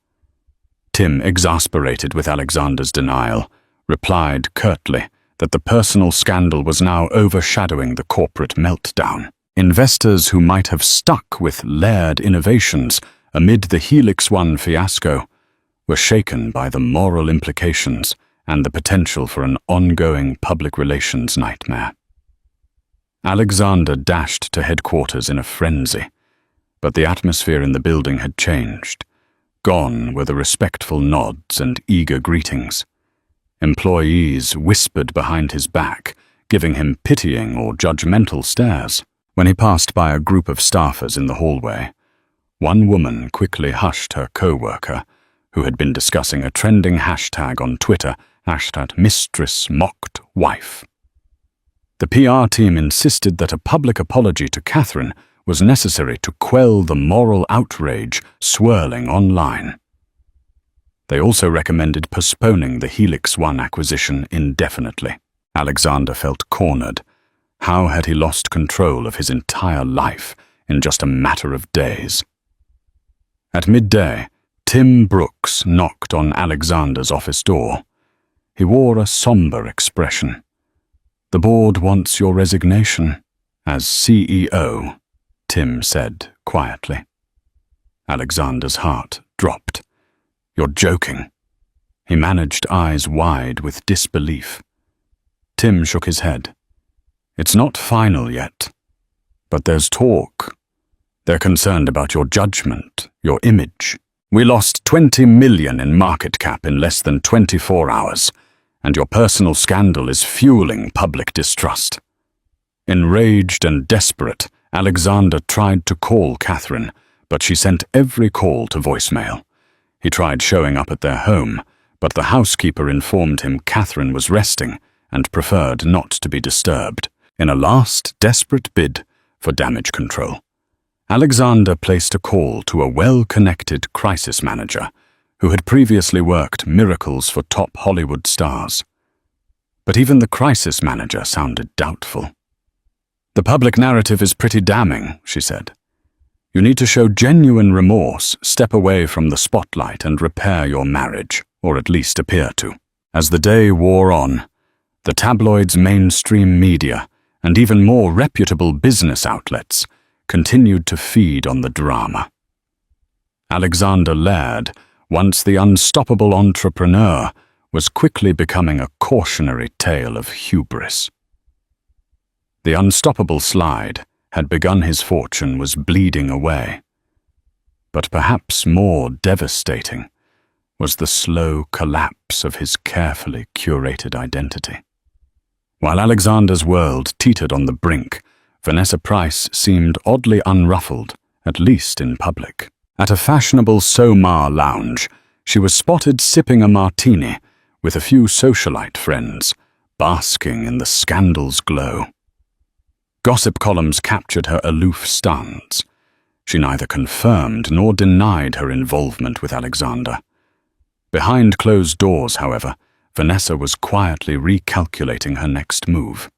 Speaker 1: Tim, exasperated with Alexander's denial, replied curtly that the personal scandal was now overshadowing the corporate meltdown. Investors who might have stuck with Laird Innovations amid the Helix One fiasco were shaken by the moral implications and the potential for an ongoing public relations nightmare. Alexander dashed to headquarters in a frenzy, but the atmosphere in the building had changed. Gone were the respectful nods and eager greetings. Employees whispered behind his back, giving him pitying or judgmental stares. When he passed by a group of staffers in the hallway, one woman quickly hushed her co-worker, who had been discussing a trending hashtag on Twitter, #MistressMockedWife. The PR team insisted that a public apology to Catherine was necessary to quell the moral outrage swirling online. They also recommended postponing the Helix One acquisition indefinitely. Alexander felt cornered. How had he lost control of his entire life in just a matter of days? At midday, Tim Brooks knocked on Alexander's office door. He wore a somber expression. "The board wants your resignation as CEO," Tim said quietly. Alexander's heart dropped. "You're joking." He managed eyes wide with disbelief. Tim shook his head. "It's not final yet, but there's talk. They're concerned about your judgment, your image. We lost $20 million in market cap in less than 24 hours, and your personal scandal is fueling public distrust." Enraged and desperate, Alexander tried to call Catherine, but she sent every call to voicemail. He tried showing up at their home, but the housekeeper informed him Catherine was resting and preferred not to be disturbed, in a last desperate bid for damage control. Alexander placed a call to a well-connected crisis manager who had previously worked miracles for top Hollywood stars. But even the crisis manager sounded doubtful. "The public narrative is pretty damning," she said. "You need to show genuine remorse, step away from the spotlight and repair your marriage, or at least appear to." As the day wore on, the tabloids, mainstream media, and even more reputable business outlets continued to feed on the drama. Alexander Laird, once the unstoppable entrepreneur, was quickly becoming a cautionary tale of hubris. The unstoppable slide had begun. His fortune was bleeding away. But perhaps more devastating was the slow collapse of his carefully curated identity. While Alexander's world teetered on the brink, Vanessa Price seemed oddly unruffled, at least in public. At a fashionable Somar lounge, she was spotted sipping a martini with a few socialite friends, basking in the scandal's glow. Gossip columns captured her aloof stance. She neither confirmed nor denied her involvement with Alexander. Behind closed doors, however, Vanessa was quietly recalculating her next move.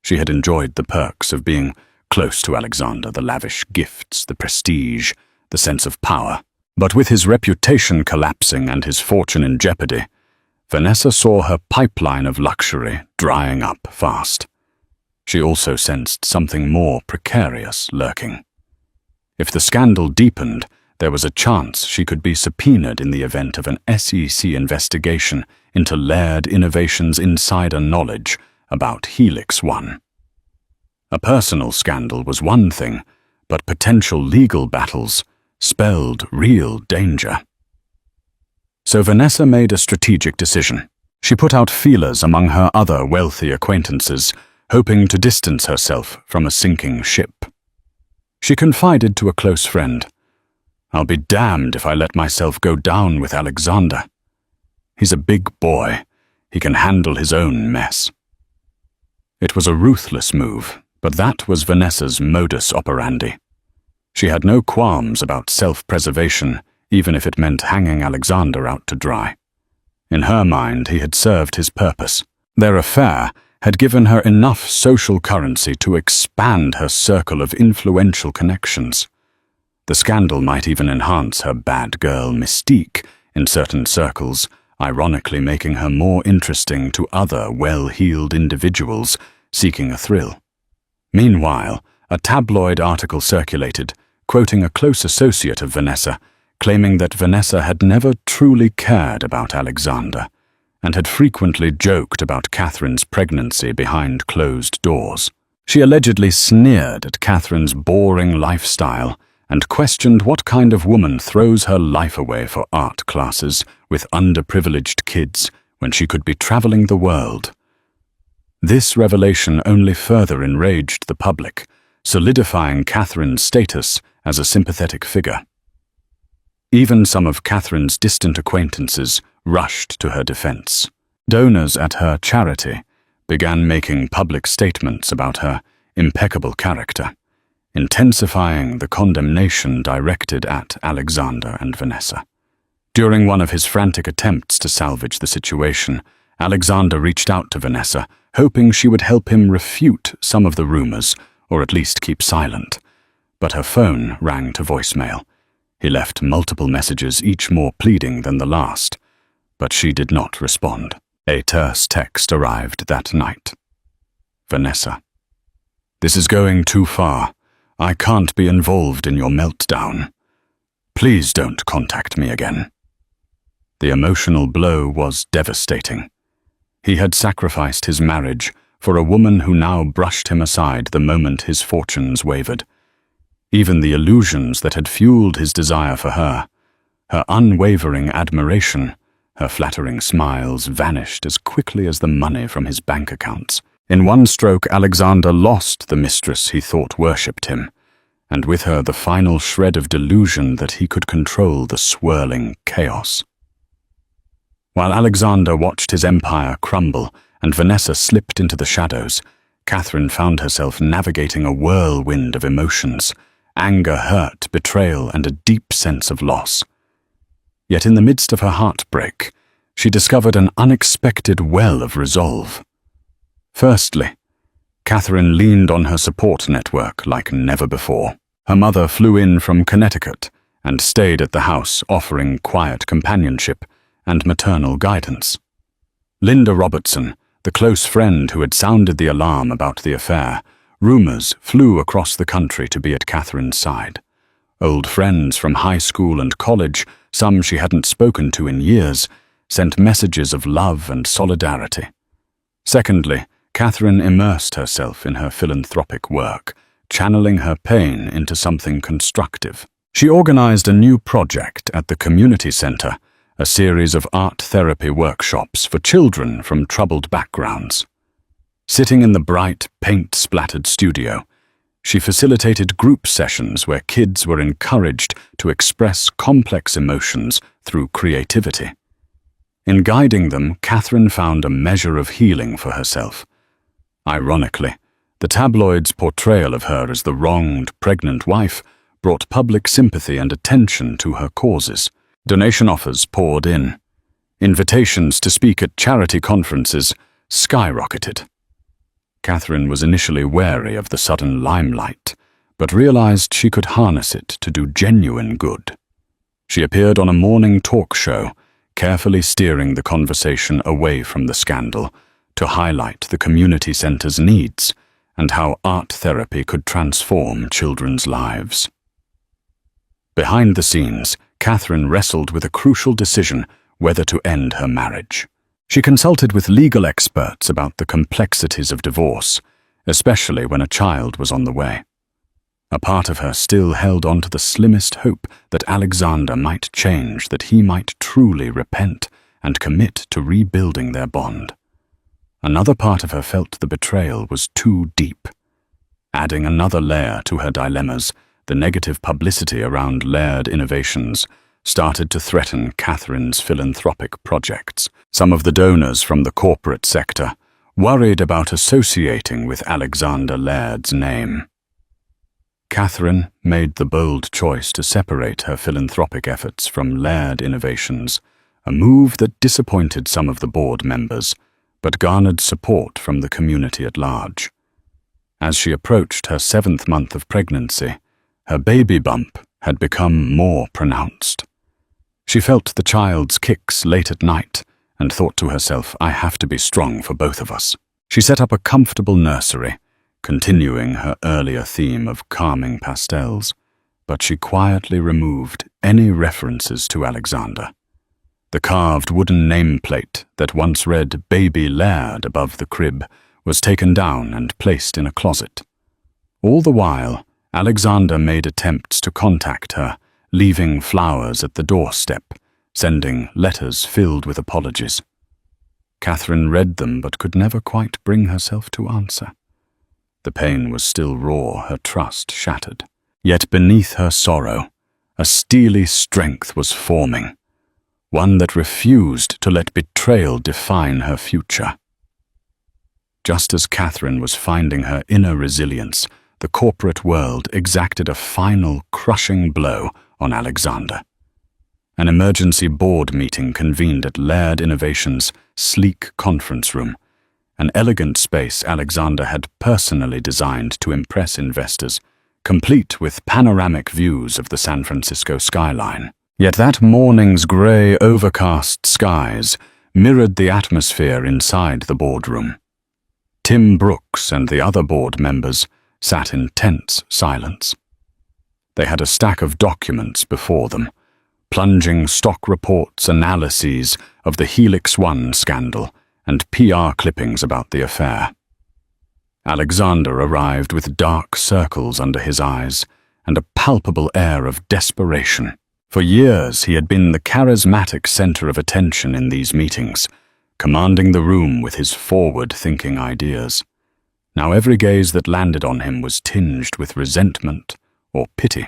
Speaker 1: She had enjoyed the perks of being close to Alexander, the lavish gifts, the prestige, the sense of power. But with his reputation collapsing and his fortune in jeopardy, Vanessa saw her pipeline of luxury drying up fast. She also sensed something more precarious lurking. If the scandal deepened, there was a chance she could be subpoenaed in the event of an SEC investigation into Laird Innovations' insider knowledge about Helix One. A personal scandal was one thing, but potential legal battles spelled real danger. So Vanessa made a strategic decision. She put out feelers among her other wealthy acquaintances, hoping to distance herself from a sinking ship. She confided to a close friend, "I'll be damned if I let myself go down with Alexander. He's a big boy. He can handle his own mess." It was a ruthless move, but that was Vanessa's modus operandi. She had no qualms about self-preservation, even if it meant hanging Alexander out to dry. In her mind, he had served his purpose. Their affair had given her enough social currency to expand her circle of influential connections. The scandal might even enhance her bad girl mystique in certain circles, ironically making her more interesting to other well-heeled individuals seeking a thrill. Meanwhile, a tabloid article circulated, quoting a close associate of Vanessa, claiming that Vanessa had never truly cared about Alexander and had frequently joked about Catherine's pregnancy behind closed doors. She allegedly sneered at Catherine's boring lifestyle and questioned what kind of woman throws her life away for art classes with underprivileged kids when she could be traveling the world. This revelation only further enraged the public, solidifying Catherine's status as a sympathetic figure. Even some of Catherine's distant acquaintances rushed to her defense. Donors at her charity began making public statements about her impeccable character, intensifying the condemnation directed at Alexander and Vanessa. During one of his frantic attempts to salvage the situation, Alexander reached out to Vanessa, hoping she would help him refute some of the rumors, or at least keep silent. But her phone rang to voicemail. He left multiple messages, each more pleading than the last, but she did not respond. A terse text arrived that night. "Vanessa, this is going too far. I can't be involved in your meltdown. Please don't contact me again." The emotional blow was devastating. He had sacrificed his marriage for a woman who now brushed him aside the moment his fortunes wavered. Even the illusions that had fueled his desire for her, her unwavering admiration, Her flattering smiles vanished as quickly as the money from his bank accounts. In one stroke, Alexander lost the mistress he thought worshipped him, and with her the final shred of delusion that he could control the swirling chaos. While Alexander watched his empire crumble and Vanessa slipped into the shadows, Catherine found herself navigating a whirlwind of emotions: anger, hurt, betrayal, and a deep sense of loss. Yet in the midst of her heartbreak, she discovered an unexpected well of resolve. Firstly, Catherine leaned on her support network like never before. Her mother flew in from Connecticut and stayed at the house, offering quiet companionship and maternal guidance. Linda Robertson, the close friend who had sounded the alarm about the affair, rumors flew across the country to be at Catherine's side. Old friends from high school and college, some she hadn't spoken to in years, sent messages of love and solidarity. Secondly, Catherine immersed herself in her philanthropic work, channeling her pain into something constructive. She organized a new project at the community center, a series of art therapy workshops for children from troubled backgrounds. Sitting in the bright, paint-splattered studio, she facilitated group sessions where kids were encouraged to express complex emotions through creativity. In guiding them, Catherine found a measure of healing for herself. Ironically, the tabloids' portrayal of her as the wronged, pregnant wife brought public sympathy and attention to her causes. Donation offers poured in. Invitations to speak at charity conferences skyrocketed. Catherine was initially wary of the sudden limelight, but realized she could harness it to do genuine good. She appeared on a morning talk show, carefully steering the conversation away from the scandal to highlight the community center's needs and how art therapy could transform children's lives. Behind the scenes, Catherine wrestled with a crucial decision whether to end her marriage. She consulted with legal experts about the complexities of divorce, especially when a child was on the way. A part of her still held on to the slimmest hope that Alexander might change, that he might truly repent and commit to rebuilding their bond. Another part of her felt the betrayal was too deep. Adding another layer to her dilemmas, the negative publicity around Laird Innovations started to threaten Catherine's philanthropic projects. Some of the donors from the corporate sector worried about associating with Alexander Laird's name. Catherine made the bold choice to separate her philanthropic efforts from Laird Innovations, a move that disappointed some of the board members, but garnered support from the community at large. As she approached her 7th month of pregnancy, her baby bump had become more pronounced. She felt the child's kicks late at night and thought to herself, I have to be strong for both of us. She set up a comfortable nursery, continuing her earlier theme of calming pastels, but she quietly removed any references to Alexander. The carved wooden nameplate that once read Baby Laird above the crib was taken down and placed in a closet. All the while, Alexander made attempts to contact her, leaving flowers at the doorstep, sending letters filled with apologies. Catherine read them but could never quite bring herself to answer. The pain was still raw, her trust shattered. Yet beneath her sorrow, a steely strength was forming, one that refused to let betrayal define her future. Just as Catherine was finding her inner resilience, the corporate world exacted a final crushing blow on Alexander. An emergency board meeting convened at Laird Innovations' sleek conference room, an elegant space Alexander had personally designed to impress investors, complete with panoramic views of the San Francisco skyline. Yet that morning's grey, overcast skies mirrored the atmosphere inside the boardroom. Tim Brooks and the other board members sat in tense silence. They had a stack of documents before them, plunging stock reports, analyses of the Helix One scandal, and PR clippings about the affair. Alexander arrived with dark circles under his eyes and a palpable air of desperation. For years, he had been the charismatic center of attention in these meetings, commanding the room with his forward-thinking ideas. Now every gaze that landed on him was tinged with resentment or pity.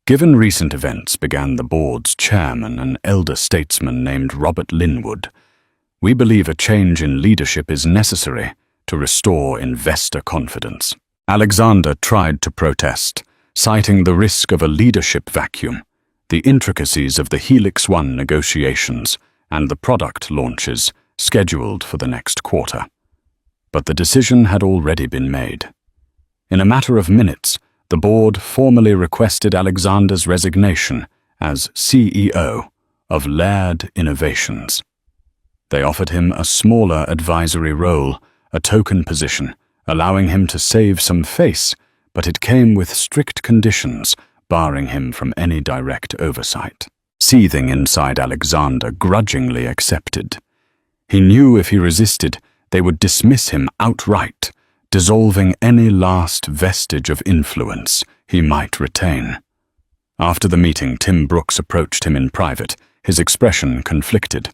Speaker 1: Given recent events, began the board's chairman, an elder statesman named Robert Linwood, we believe a change in leadership is necessary to restore investor confidence. Alexander tried to protest, citing the risk of a leadership vacuum, the intricacies of the Helix 1 negotiations, and the product launches scheduled for the next quarter. But the decision had already been made. In a matter of minutes, the board formally requested Alexander's resignation as CEO of Laird Innovations. They offered him a smaller advisory role, a token position, allowing him to save some face, but it came with strict conditions, barring him from any direct oversight. Seething inside, Alexander grudgingly accepted. He knew if he resisted, they would dismiss him outright, dissolving any last vestige of influence he might retain. After the meeting, Tim Brooks approached him in private, his expression conflicted.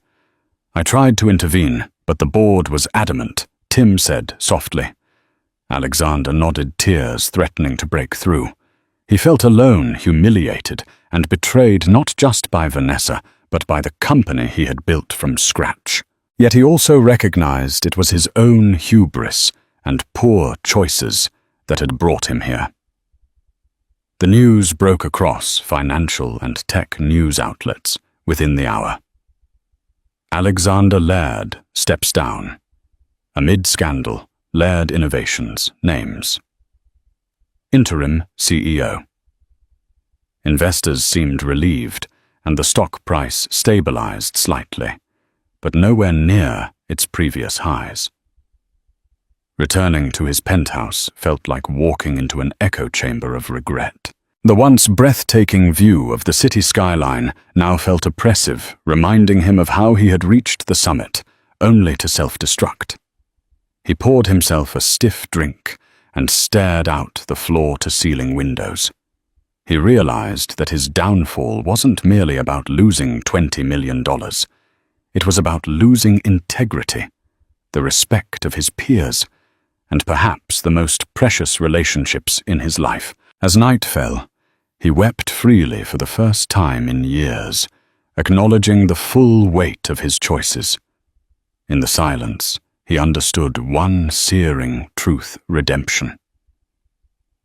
Speaker 1: "I tried to intervene, but the board was adamant," Tim said softly. Alexander nodded, tears threatening to break through. He felt alone, humiliated, and betrayed not just by Vanessa, but by the company he had built from scratch. Yet he also recognized it was his own hubris and poor choices that had brought him here. The news broke across financial and tech news outlets within the hour. Alexander Laird steps down. Amid scandal, Laird Innovations names. Interim CEO. Investors seemed relieved, and the stock price stabilized slightly, but nowhere near its previous highs. Returning to his penthouse felt like walking into an echo chamber of regret. The once breathtaking view of the city skyline now felt oppressive, reminding him of how he had reached the summit, only to self-destruct. He poured himself a stiff drink and stared out the floor-to-ceiling windows. He realized that his downfall wasn't merely about losing $20 million. It was about losing integrity, the respect of his peers, and perhaps the most precious relationships in his life. As night fell, he wept freely for the first time in years, acknowledging the full weight of his choices. In the silence, he understood one searing truth: redemption.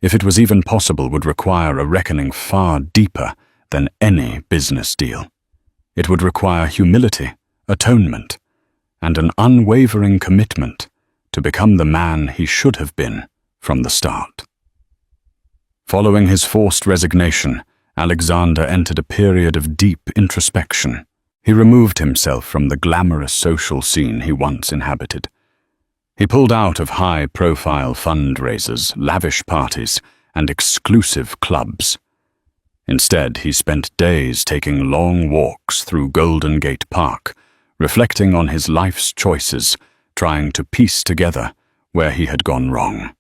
Speaker 1: If it was even possible, would require a reckoning far deeper than any business deal. It would require humility, atonement, and an unwavering commitment to become the man he should have been from the start. Following his forced resignation, Alexander entered a period of deep introspection. He removed himself from the glamorous social scene he once inhabited. He pulled out of high-profile fundraisers, lavish parties, and exclusive clubs. Instead, he spent days taking long walks through Golden Gate Park, reflecting on his life's choices, trying to piece together where he had gone wrong.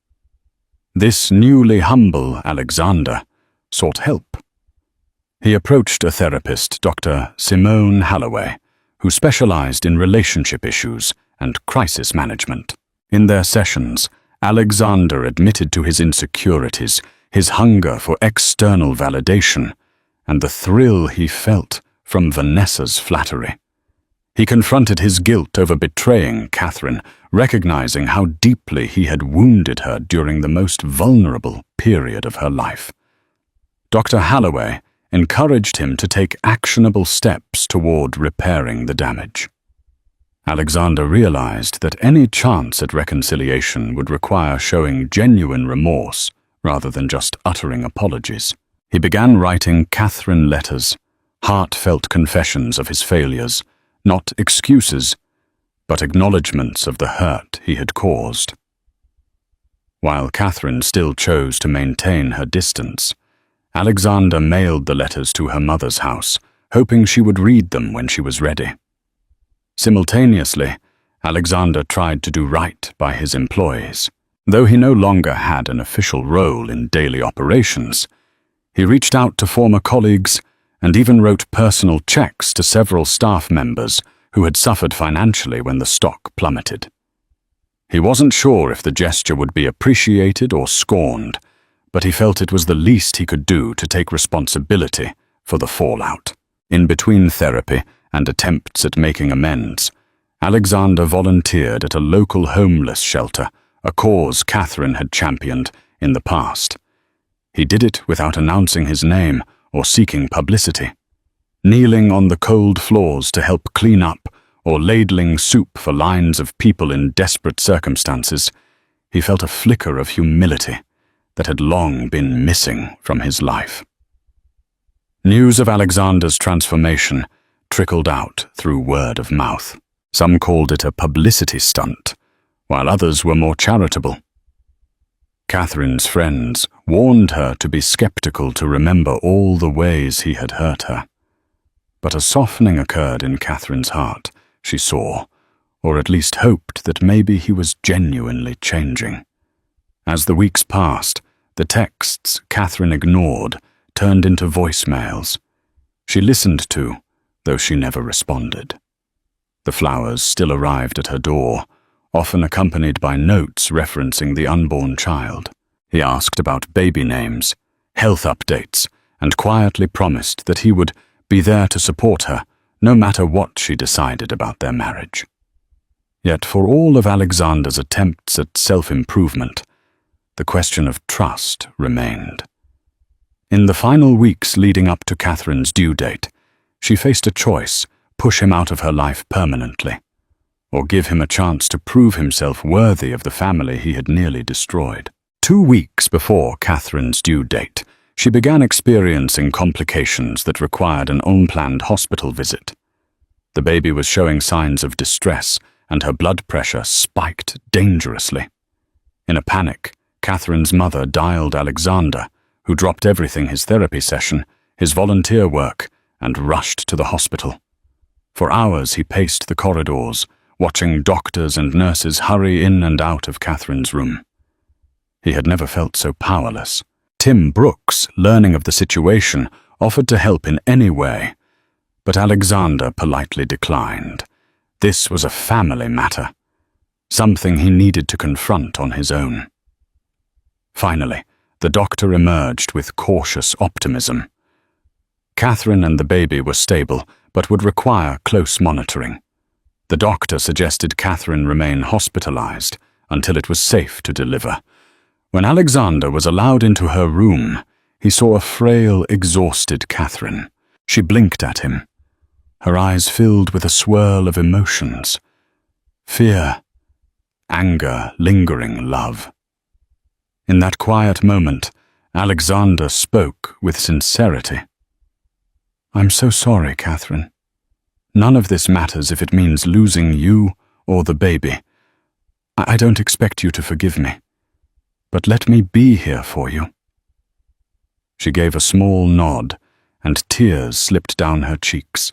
Speaker 1: This newly humble Alexander sought help. He approached a therapist, Dr. Simone Holloway, who specialized in relationship issues and crisis management. In their sessions, Alexander admitted to his insecurities, his hunger for external validation, and the thrill he felt from Vanessa's flattery. He confronted his guilt over betraying Catherine, recognizing how deeply he had wounded her during the most vulnerable period of her life. Dr. Holloway encouraged him to take actionable steps toward repairing the damage. Alexander realized that any chance at reconciliation would require showing genuine remorse rather than just uttering apologies. He began writing Catherine letters, heartfelt confessions of his failures, not excuses, but acknowledgments of the hurt he had caused. While Catherine still chose to maintain her distance, Alexander mailed the letters to her mother's house, hoping she would read them when she was ready. Simultaneously, Alexander tried to do right by his employees. Though he no longer had an official role in daily operations, He reached out to former colleagues and even wrote personal checks to several staff members who had suffered financially when the stock plummeted. He wasn't sure if the gesture would be appreciated or scorned, but he felt it was the least he could do to take responsibility for the fallout. In between therapy and attempts at making amends, Alexander volunteered at a local homeless shelter, a cause Catherine had championed in the past. He did it without announcing his name or seeking publicity. Kneeling on the cold floors to help clean up or ladling soup for lines of people in desperate circumstances, he felt a flicker of humility that had long been missing from his life. News of Alexander's transformation trickled out through word of mouth. Some called it a publicity stunt, while others were more charitable. Catherine's friends warned her to be skeptical, to remember all the ways he had hurt her. But a softening occurred in Catherine's heart. She saw, or at least hoped, that maybe he was genuinely changing. As the weeks passed, the texts Catherine ignored turned into voicemails. She listened to, though she never responded. The flowers still arrived at her door, often accompanied by notes referencing the unborn child. He asked about baby names, health updates, and quietly promised that he would be there to support her, no matter what she decided about their marriage. Yet for all of Alexander's attempts at self-improvement, the question of trust remained. In the final weeks leading up to Catherine's due date, she faced a choice: push him out of her life permanently, or give him a chance to prove himself worthy of the family he had nearly destroyed. 2 weeks before Catherine's due date, she began experiencing complications that required an unplanned hospital visit. The baby was showing signs of distress, and her blood pressure spiked dangerously. In a panic, Catherine's mother dialed Alexander, who dropped everything: his therapy session, his volunteer work, and rushed to the hospital. For hours he paced the corridors, watching doctors and nurses hurry in and out of Catherine's room. He had never felt so powerless. Tim Brooks, learning of the situation, offered to help in any way, but Alexander politely declined. This was a family matter, something he needed to confront on his own. Finally, the doctor emerged with cautious optimism. Catherine and the baby were stable, but would require close monitoring. The doctor suggested Catherine remain hospitalized until it was safe to deliver. When Alexander was allowed into her room, he saw a frail, exhausted Catherine. She blinked at him, her eyes filled with a swirl of emotions: fear, anger, lingering love. In that quiet moment, Alexander spoke with sincerity. "I'm so sorry, Catherine. None of this matters if it means losing you or the baby. I don't expect you to forgive me, but let me be here for you." She gave a small nod, and tears slipped down her cheeks.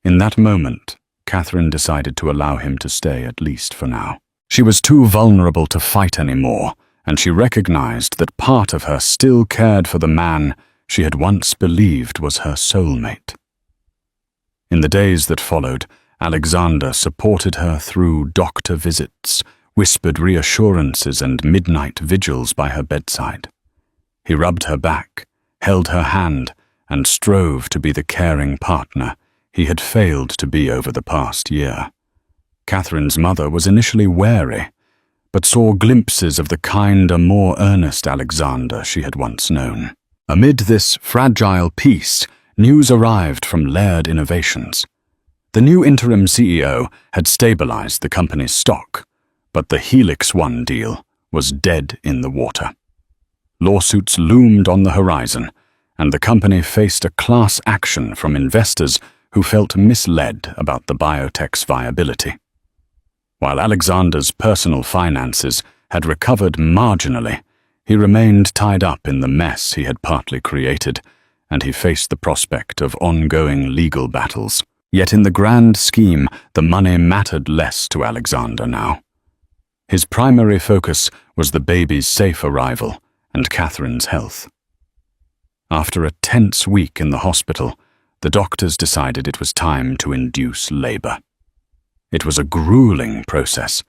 Speaker 1: In that moment, Catherine decided to allow him to stay, at least for now. She was too vulnerable to fight anymore, and she recognized that part of her still cared for the man she had once believed was her soulmate. In the days that followed, Alexander supported her through doctor visits, whispered reassurances, and midnight vigils by her bedside. He rubbed her back, held her hand, and strove to be the caring partner he had failed to be over the past year. Catherine's mother was initially wary, but saw glimpses of the kinder, more earnest Alexander she had once known. Amid this fragile peace, news arrived from Laird Innovations. The new interim CEO had stabilized the company's stock, but the Helix One deal was dead in the water. Lawsuits loomed on the horizon, and the company faced a class action from investors who felt misled about the biotech's viability. While Alexander's personal finances had recovered marginally, he remained tied up in the mess he had partly created, and he faced the prospect of ongoing legal battles. Yet in the grand scheme, the money mattered less to Alexander now. His primary focus was the baby's safe arrival and Catherine's health. After a tense week in the hospital, the doctors decided it was time to induce labor. It was a grueling process,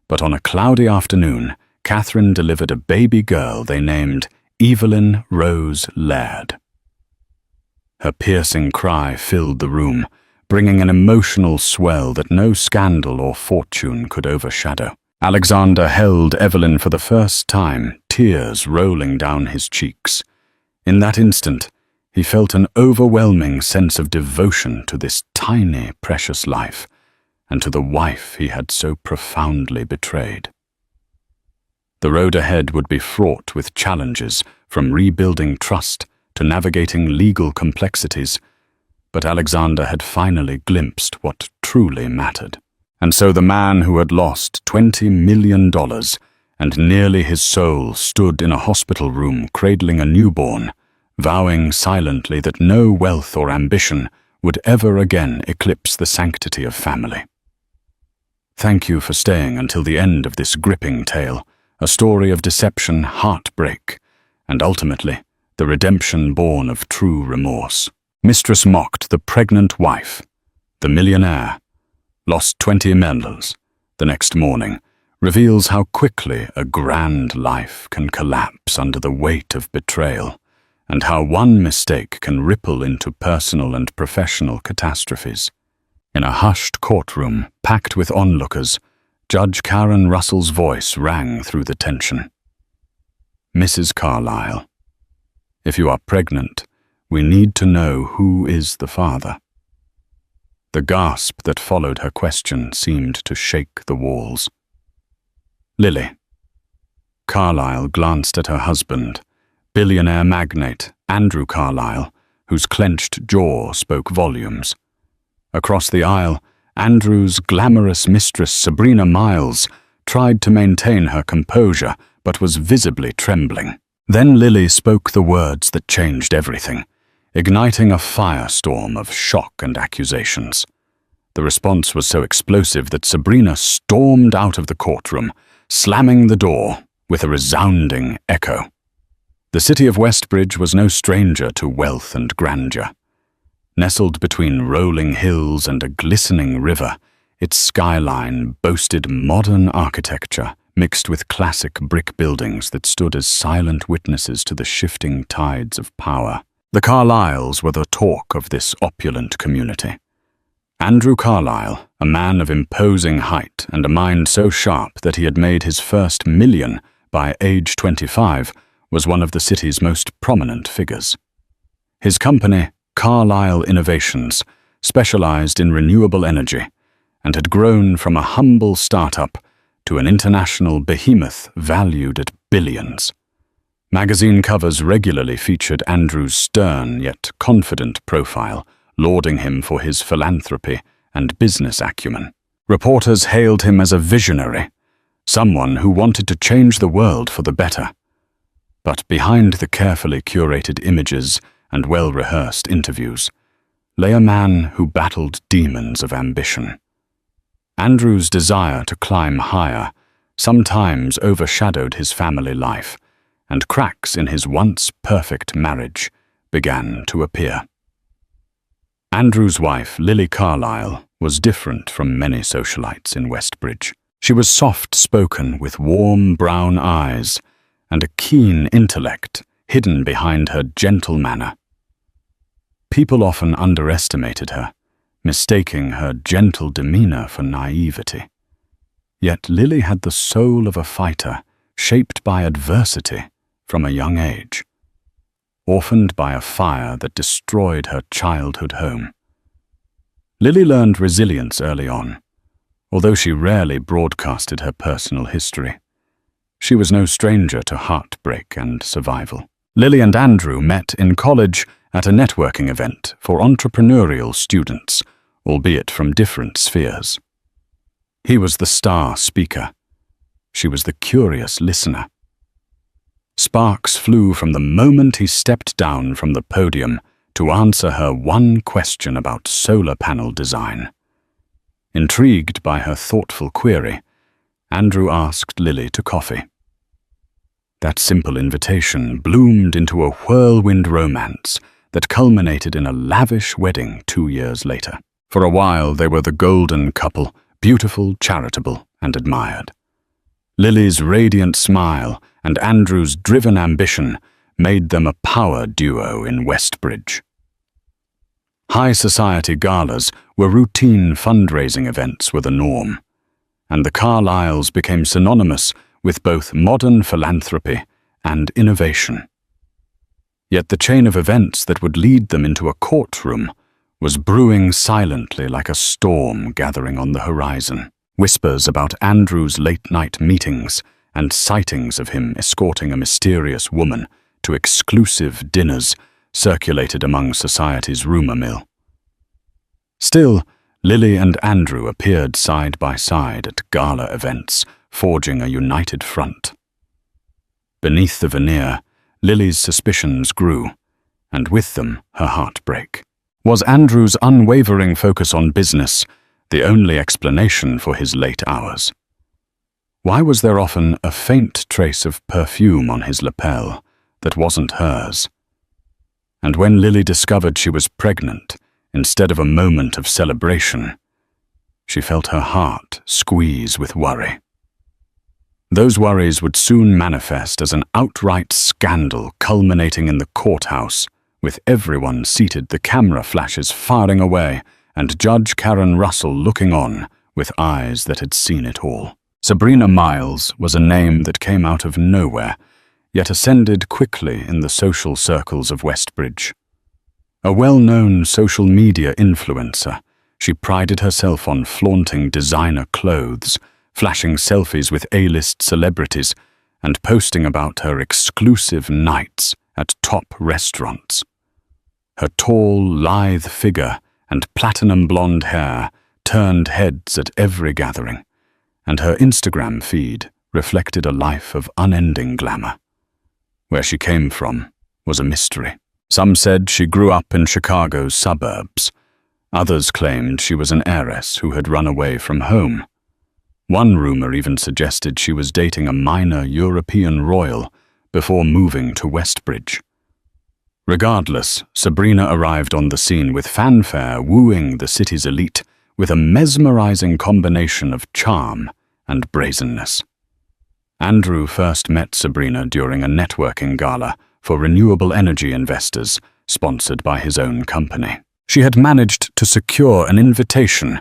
Speaker 1: but on a cloudy afternoon, Catherine delivered a baby girl they named Evelyn Rose Laird. Her piercing cry filled the room, bringing an emotional swell that no scandal or fortune could overshadow. Alexander held Evelyn for the first time, tears rolling down his cheeks. In that instant, he felt an overwhelming sense of devotion to this tiny, precious life, and to the wife he had so profoundly betrayed. The road ahead would be fraught with challenges, from rebuilding trust to navigating legal complexities, but Alexander had finally glimpsed what truly mattered. And so the man who had lost $20 million and nearly his soul stood in a hospital room cradling a newborn, vowing silently that no wealth or ambition would ever again eclipse the sanctity of family. Thank you for staying until the end of this gripping tale, a story of deception, heartbreak, and ultimately, the redemption born of true remorse. Mistress mocked the pregnant wife. The millionaire lost 20 medals the next morning, reveals how quickly a grand life can collapse under the weight of betrayal, and how one mistake can ripple into personal and professional catastrophes. In a hushed courtroom, packed with onlookers, Judge Karen Russell's voice rang through the tension. Mrs. Carlyle, if you are pregnant, we need to know who is the father. The gasp that followed her question seemed to shake the walls. Lily. Carlyle glanced at her husband, billionaire magnate Andrew Carlyle, whose clenched jaw spoke volumes. Across the aisle, Andrew's glamorous mistress Sabrina Miles tried to maintain her composure but was visibly trembling. Then Lily spoke the words that changed everything, igniting a firestorm of shock and accusations. The response was so explosive that Sabrina stormed out of the courtroom, slamming the door with a resounding echo. The city of Westbridge was no stranger to wealth and grandeur. Nestled between rolling hills and a glistening river, its skyline boasted modern architecture mixed with classic brick buildings that stood as silent witnesses to the shifting tides of power. The Carlyles were the talk of this opulent community. Andrew Carlyle, a man of imposing height and a mind so sharp that he had made his first million by age 25, was one of the city's most prominent figures. His company, Carlyle Innovations, specialized in renewable energy and had grown from a humble startup to an international behemoth valued at billions. Magazine covers regularly featured Andrew's stern yet confident profile, lauding him for his philanthropy and business acumen. Reporters hailed him as a visionary, someone who wanted to change the world for the better. But behind the carefully curated images and well-rehearsed interviews lay a man who battled demons of ambition. Andrew's desire to climb higher sometimes overshadowed his family life, and cracks in his once perfect marriage began to appear. Andrew's wife, Lily Carlyle, was different from many socialites in Westbridge. She was soft-spoken with warm brown eyes and a keen intellect hidden behind her gentle manner. People often underestimated her, mistaking her gentle demeanor for naivety. Yet Lily had the soul of a fighter, shaped by adversity from a young age. Orphaned by a fire that destroyed her childhood home. Lily learned resilience early on, although she rarely broadcasted her personal history. She was no stranger to heartbreak and survival. Lily and Andrew met in college at a networking event for entrepreneurial students, albeit from different spheres. He was the star speaker. She was the curious listener. Sparks flew from the moment he stepped down from the podium to answer her one question about solar panel design. Intrigued by her thoughtful query, Andrew asked Lily to coffee. That simple invitation bloomed into a whirlwind romance that culminated in a lavish wedding 2 years later. For a while, they were the golden couple, beautiful, charitable, and admired. Lily's radiant smile and Andrew's driven ambition made them a power duo in Westbridge. High society galas where routine fundraising events were the norm, and the Carlyles became synonymous with both modern philanthropy and innovation. Yet the chain of events that would lead them into a courtroom was brewing silently like a storm gathering on the horizon. Whispers about Andrew's late-night meetings and sightings of him escorting a mysterious woman to exclusive dinners circulated among society's rumor mill. Still, Lily and Andrew appeared side by side at gala events, forging a united front. Beneath the veneer, Lily's suspicions grew, and with them her heartbreak. Was Andrew's unwavering focus on business the only explanation for his late hours? Why was there often a faint trace of perfume on his lapel that wasn't hers? And when Lily discovered she was pregnant, instead of a moment of celebration, she felt her heart squeeze with worry. Those worries would soon manifest as an outright scandal culminating in the courthouse, with everyone seated, the camera flashes firing away, and Judge Karen Russell looking on with eyes that had seen it all. Sabrina Miles was a name that came out of nowhere, yet ascended quickly in the social circles of Westbridge. A well-known social media influencer, she prided herself on flaunting designer clothes, flashing selfies with A-list celebrities, and posting about her exclusive nights at top restaurants. Her tall, lithe figure and platinum blonde hair turned heads at every gathering, and her Instagram feed reflected a life of unending glamour. Where she came from was a mystery. Some said she grew up in Chicago's suburbs. Others claimed she was an heiress who had run away from home. One rumor even suggested she was dating a minor European royal before moving to Westbridge. Regardless, Sabrina arrived on the scene with fanfare, wooing the city's elite with a mesmerizing combination of charm and brazenness. Andrew first met Sabrina during a networking gala for renewable energy investors, sponsored by his own company. She had managed to secure an invitation,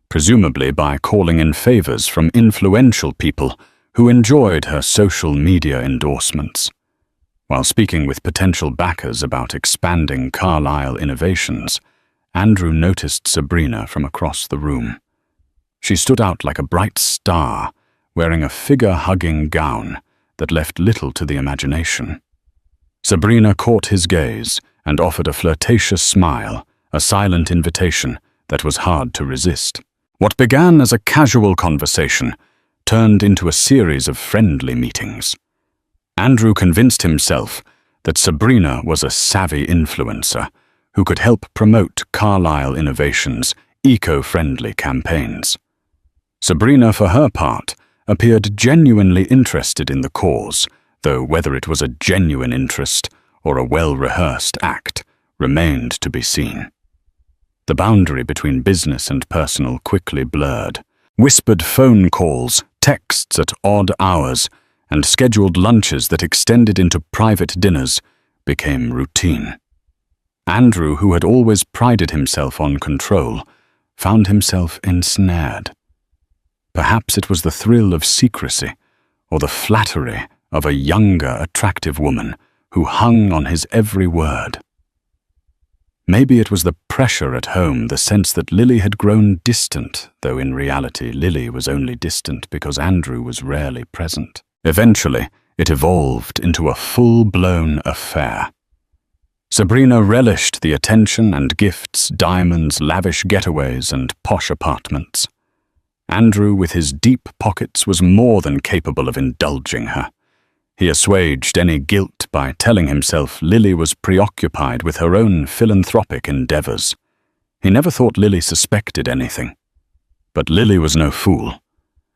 Speaker 1: presumably by calling in favors from influential people who enjoyed her social media endorsements. While speaking with potential backers about expanding Carlyle innovations, Andrew noticed Sabrina from across the room. She stood out like a bright star, wearing a figure-hugging gown that left little to the imagination. Sabrina caught his gaze and offered a flirtatious smile, a silent invitation that was hard to resist. What began as a casual conversation turned into a series of friendly meetings. Andrew convinced himself that Sabrina was a savvy influencer who could help promote Carlyle Innovations' eco-friendly campaigns. Sabrina, for her part, appeared genuinely interested in the cause, though whether it was a genuine interest or a well-rehearsed act remained to be seen. The boundary between business and personal quickly blurred. Whispered phone calls, texts at odd hours, and scheduled lunches that extended into private dinners became routine. Andrew, who had always prided himself on control, found himself ensnared. Perhaps it was the thrill of secrecy, or the flattery of a younger, attractive woman who hung on his every word. Maybe it was the pressure at home, the sense that Lily had grown distant, though in reality Lily was only distant because Andrew was rarely present. Eventually, it evolved into a full-blown affair. Sabrina relished the attention and gifts, diamonds, lavish getaways, and posh apartments. Andrew, with his deep pockets, was more than capable of indulging her. He assuaged any guilt by telling himself Lily was preoccupied with her own philanthropic endeavors. He never thought Lily suspected anything. But Lily was no fool.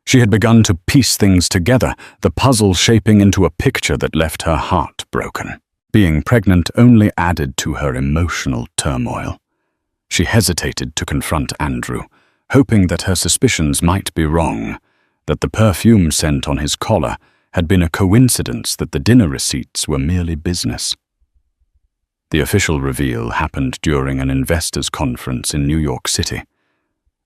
Speaker 1: She had begun to piece things together, the puzzle shaping into a picture that left her heart broken. Being pregnant only added to her emotional turmoil. She hesitated to confront Andrew, hoping that her suspicions might be wrong, that the perfume scent on his collar had been a coincidence, that the dinner receipts were merely business. The official reveal happened during an investors' conference in New York City.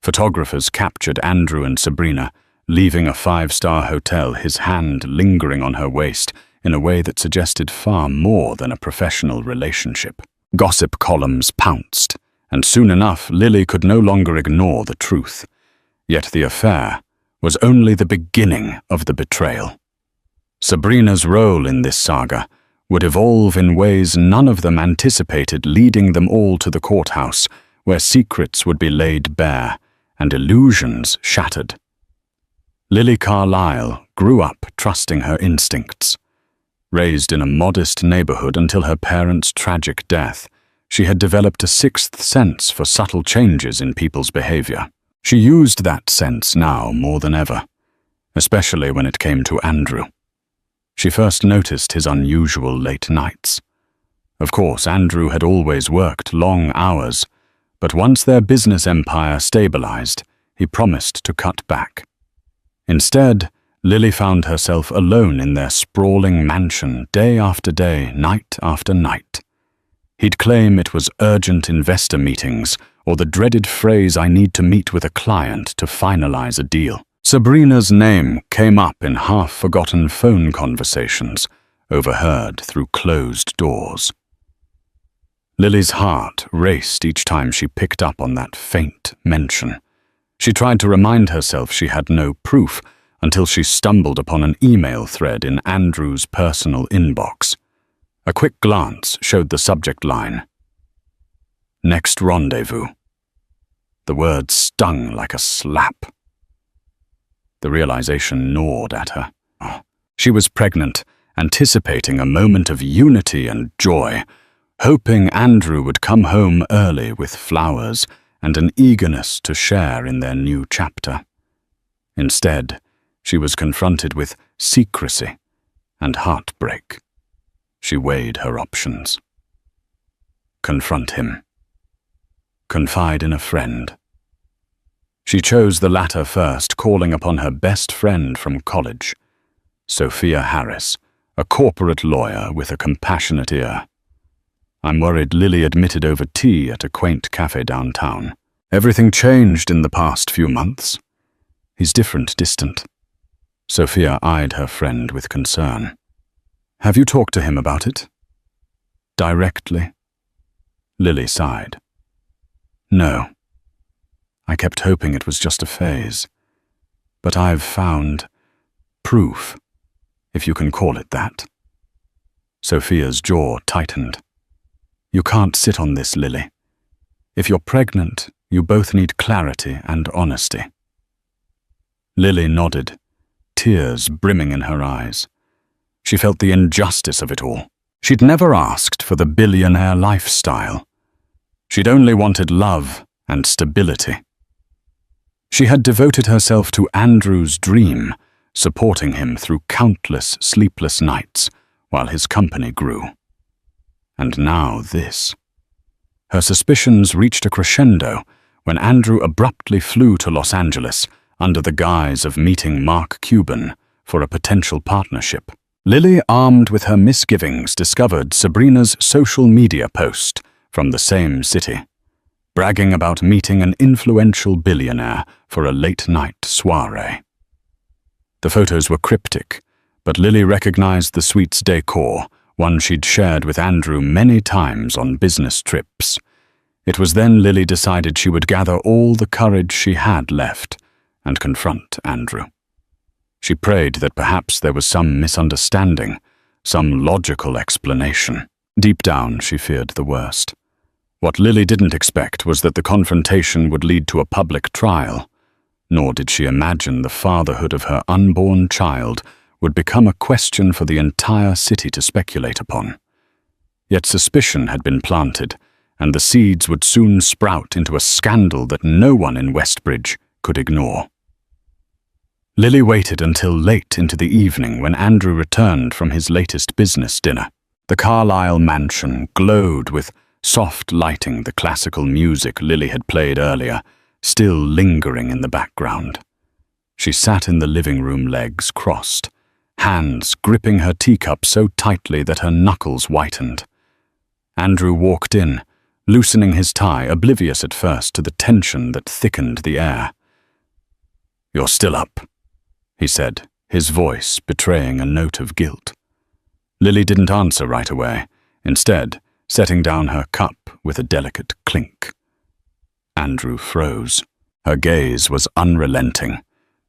Speaker 1: Photographers captured Andrew and Sabrina leaving a 5-star hotel, his hand lingering on her waist in a way that suggested far more than a professional relationship. Gossip columns pounced, and soon enough Lily could no longer ignore the truth. Yet the affair was only the beginning of the betrayal. Sabrina's role in this saga would evolve in ways none of them anticipated, leading them all to the courthouse, where secrets would be laid bare and illusions shattered. Lily Carlyle grew up trusting her instincts. Raised in a modest neighborhood until her parents' tragic death, she had developed a sixth sense for subtle changes in people's behavior. She used that sense now more than ever, especially when it came to Andrew. She first noticed his unusual late nights. Of course, Andrew had always worked long hours, but once their business empire stabilized, he promised to cut back. Instead, Lily found herself alone in their sprawling mansion day after day, night after night. He'd claim it was urgent investor meetings or the dreaded phrase, "I need to meet with a client to finalize a deal." Sabrina's name came up in half-forgotten phone conversations, overheard through closed doors. Lily's heart raced each time she picked up on that faint mention. She tried to remind herself she had no proof until she stumbled upon an email thread in Andrew's personal inbox. A quick glance showed the subject line, "Next rendezvous." The words stung like a slap. The realization gnawed at her. She was pregnant, anticipating a moment of unity and joy, hoping Andrew would come home early with flowers and an eagerness to share in their new chapter. Instead, she was confronted with secrecy and heartbreak. She weighed her options. Confront him. Confide in a friend. She chose the latter first, calling upon her best friend from college, Sophia Harris, a corporate lawyer with a compassionate ear. "I'm worried," Lily admitted over tea at a quaint cafe downtown. "Everything changed in the past few months. He's different, distant." Sophia eyed her friend with concern. "Have you talked to him about it?" "Directly?" Lily sighed. "No. I kept hoping it was just a phase. But I've found proof, if you can call it that." Sophia's jaw tightened. "You can't sit on this, Lily. If you're pregnant, you both need clarity and honesty." Lily nodded, tears brimming in her eyes. She felt the injustice of it all. She'd never asked for the billionaire lifestyle. She'd only wanted love and stability. She had devoted herself to Andrew's dream, supporting him through countless sleepless nights while his company grew. And now this. Her suspicions reached a crescendo when Andrew abruptly flew to Los Angeles under the guise of meeting Mark Cuban for a potential partnership. Lily, armed with her misgivings, discovered Sabrina's social media post from the same city, bragging about meeting an influential billionaire for a late-night soiree. The photos were cryptic, but Lily recognized the suite's decor, one she'd shared with Andrew many times on business trips. It was then Lily decided she would gather all the courage she had left and confront Andrew. She prayed that perhaps there was some misunderstanding, some logical explanation. Deep down, she feared the worst. What Lily didn't expect was that the confrontation would lead to a public trial, nor did she imagine the fatherhood of her unborn child would become a question for the entire city to speculate upon. Yet suspicion had been planted, and the seeds would soon sprout into a scandal that no one in Westbridge could ignore. Lily waited until late into the evening when Andrew returned from his latest business dinner. The Carlisle mansion glowed with soft lighting, the classical music Lily had played earlier still lingering in the background. She sat in the living room, legs crossed, hands gripping her teacup so tightly that her knuckles whitened. Andrew walked in, loosening his tie, oblivious at first to the tension that thickened the air. "You're still up," he said, his voice betraying a note of guilt. Lily didn't answer right away, instead setting down her cup with a delicate clink. Andrew froze. Her gaze was unrelenting,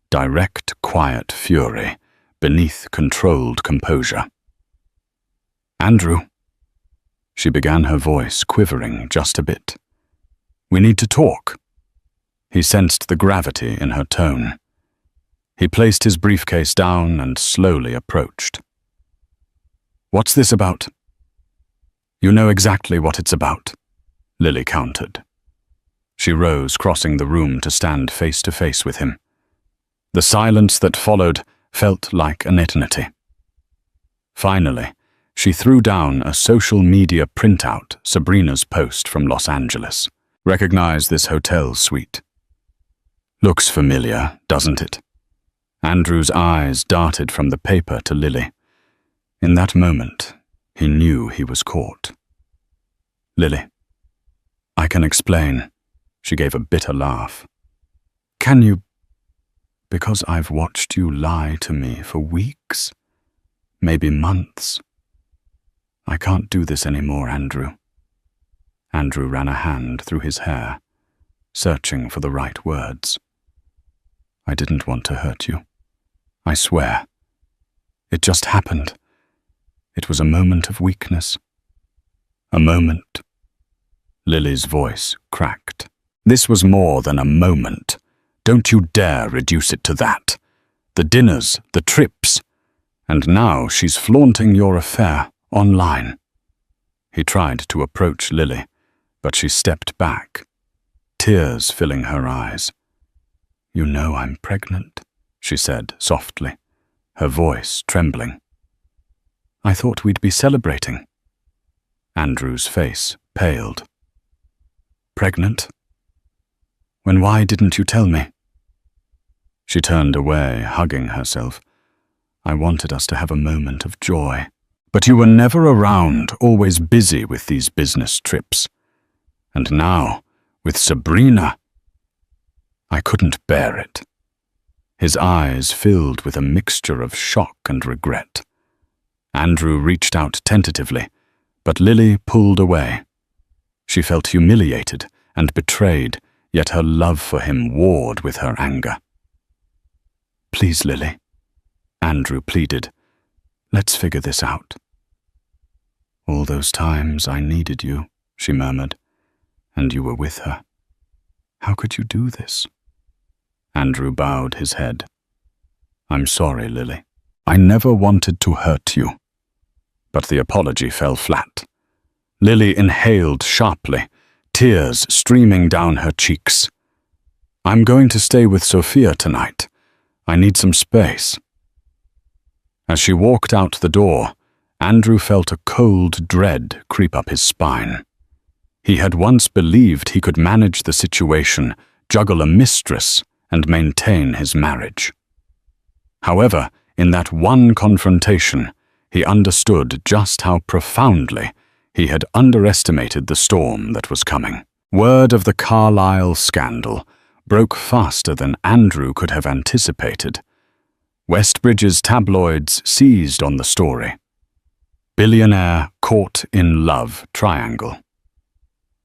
Speaker 1: direct, quiet fury beneath controlled composure. "Andrew," she began, her voice quivering just a bit. "We need to talk." He sensed the gravity in her tone. He placed his briefcase down and slowly approached. "What's this about?" "You know exactly what it's about," Lily countered. She rose, crossing the room to stand face to face with him. The silence that followed felt like an eternity. Finally, she threw down a social media printout, Sabrina's post from Los Angeles. "Recognize this hotel suite?" "Looks familiar, doesn't it?" Andrew's eyes darted from the paper to Lily. In that moment, he knew he was caught. "Lily, I can explain." She gave a bitter laugh. "Can you? Because I've watched you lie to me for weeks, maybe months. I can't do this anymore, Andrew." Andrew ran a hand through his hair, searching for the right words. "I didn't want to hurt you. I swear. It just happened. It was a moment of weakness." "A moment?" Lily's voice cracked. "This was more than a moment. Don't you dare reduce it to that. The dinners, the trips, and now she's flaunting your affair online." He tried to approach Lily, but she stepped back, tears filling her eyes. "You know I'm pregnant," she said softly, her voice trembling. "I thought we'd be celebrating." Andrew's face paled. "Pregnant? Why didn't you tell me?" She turned away, hugging herself. "I wanted us to have a moment of joy. But you were never around, always busy with these business trips. And now, with Sabrina." I couldn't bear it. His eyes filled with a mixture of shock and regret. Andrew reached out tentatively, but Lily pulled away. She felt humiliated and betrayed, yet her love for him warred with her anger. "Please, Lily," Andrew pleaded. "Let's figure this out." "All those times I needed you," she murmured, "and you were with her. How could you do this?" Andrew bowed his head. "I'm sorry, Lily. I never wanted to hurt you." But the apology fell flat. Lily inhaled sharply, tears streaming down her cheeks. "I'm going to stay with Sophia tonight. I need some space." As she walked out the door, Andrew felt a cold dread creep up his spine. He had once believed he could manage the situation, juggle a mistress, and maintain his marriage. However, in that one confrontation, he understood just how profoundly he had underestimated the storm that was coming. Word of the Carlisle scandal broke faster than Andrew could have anticipated. Westbridge's tabloids seized on the story. Billionaire caught in love triangle.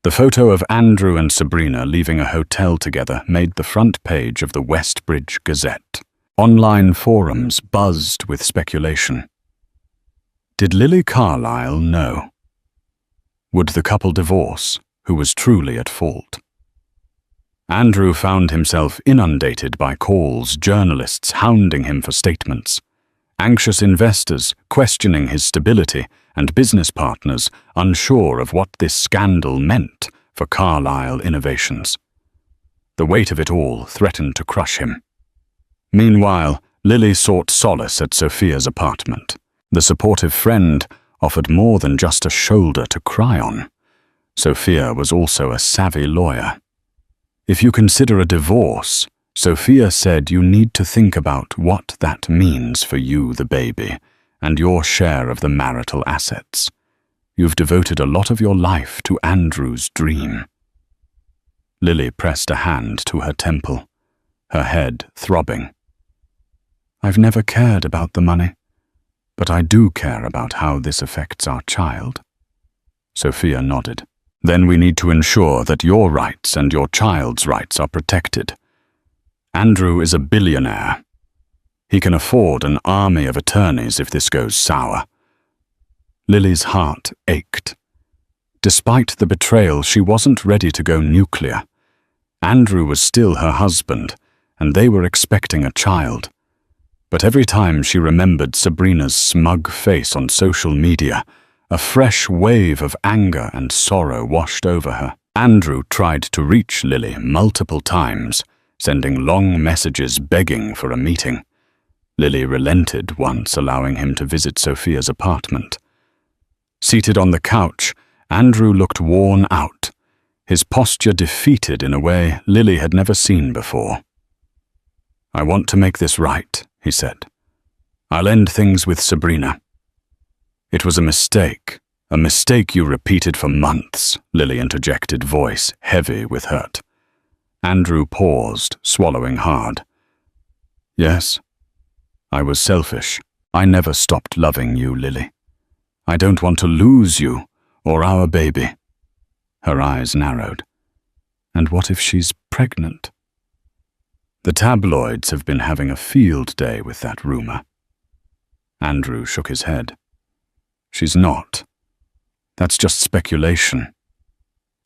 Speaker 1: The photo of Andrew and Sabrina leaving a hotel together made the front page of the Westbridge Gazette. Online forums buzzed with speculation. Did Lily Carlisle know? Would the couple divorce, who was truly at fault? Andrew found himself inundated by calls, journalists hounding him for statements, anxious investors questioning his stability, and business partners unsure of what this scandal meant for Carlisle Innovations. The weight of it all threatened to crush him. Meanwhile, Lily sought solace at Sophia's apartment. The supportive friend offered more than just a shoulder to cry on. Sophia was also a savvy lawyer. If you consider a divorce, Sophia said, you need to think about what that means for you, the baby, and your share of the marital assets. You've devoted a lot of your life to Andrew's dream. Lily pressed a hand to her temple, her head throbbing. I've never cared about the money, but I do care about how this affects our child. Sophia nodded. Then we need to ensure that your rights and your child's rights are protected. Andrew is a billionaire. He can afford an army of attorneys if this goes sour. Lily's heart ached. Despite the betrayal, she wasn't ready to go nuclear. Andrew was still her husband, and they were expecting a child. But every time she remembered Sabrina's smug face on social media, a fresh wave of anger and sorrow washed over her. Andrew tried to reach Lily multiple times, sending long messages begging for a meeting. Lily relented once, allowing him to visit Sophia's apartment. Seated on the couch, Andrew looked worn out, his posture defeated in a way Lily had never seen before. I want to make this right, he said. I'll end things with Sabrina. It was a mistake you repeated for months, Lily interjected, voice heavy with hurt. Andrew paused, swallowing hard. Yes, I was selfish. I never stopped loving you, Lily. I don't want to lose you or our baby. Her eyes narrowed. And what if she's pregnant? The tabloids have been having a field day with that rumor. Andrew shook his head. She's not. That's just speculation.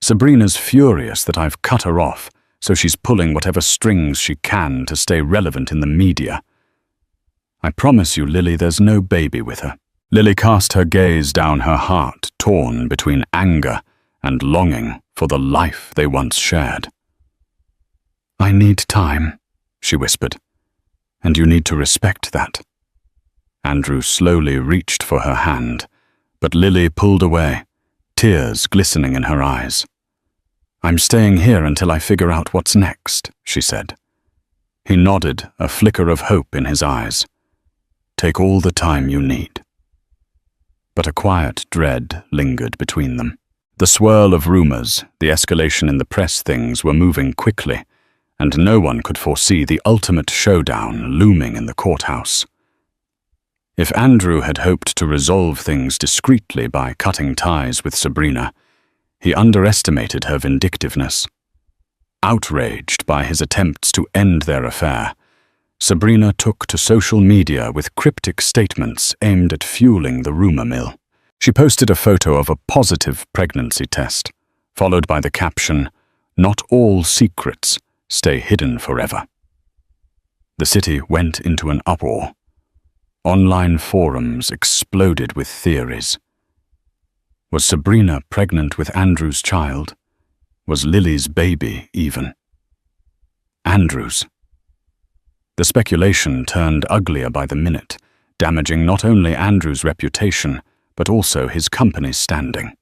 Speaker 1: Sabrina's furious that I've cut her off, so she's pulling whatever strings she can to stay relevant in the media. I promise you, Lily, there's no baby with her. Lily cast her gaze down her heart, torn between anger and longing for the life they once shared. I need time, she whispered, and you need to respect that. Andrew slowly reached for her hand, but Lily pulled away, tears glistening in her eyes. I'm staying here until I figure out what's next, she said. He nodded, a flicker of hope in his eyes. Take all the time you need. But a quiet dread lingered between them. The swirl of rumors, the escalation in the press things were moving quickly, and no one could foresee the ultimate showdown looming in the courthouse. If Andrew had hoped to resolve things discreetly by cutting ties with Sabrina, he underestimated her vindictiveness. Outraged by his attempts to end their affair, Sabrina took to social media with cryptic statements aimed at fueling the rumor mill. She posted a photo of a positive pregnancy test, followed by the caption, "Not all secrets stay hidden forever." The city went into an uproar. Online forums exploded with theories. Was Sabrina pregnant with Andrew's child? Was Lily's baby even? Andrew's. The speculation turned uglier by the minute, damaging not only Andrew's reputation, but also his company's standing.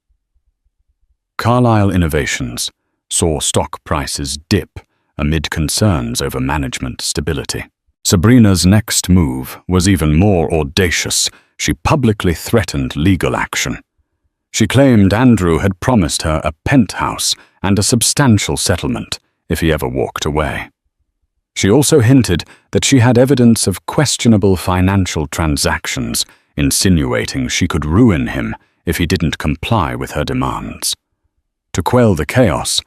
Speaker 1: Carlyle Innovations saw stock prices dip amid concerns over management stability. Sabrina's next move was even more audacious. She publicly threatened legal action. She claimed Andrew had promised her a penthouse and a substantial settlement if he ever walked away. She also hinted that she had evidence of questionable financial transactions, insinuating she could ruin him if he didn't comply with her demands. To quell the chaos,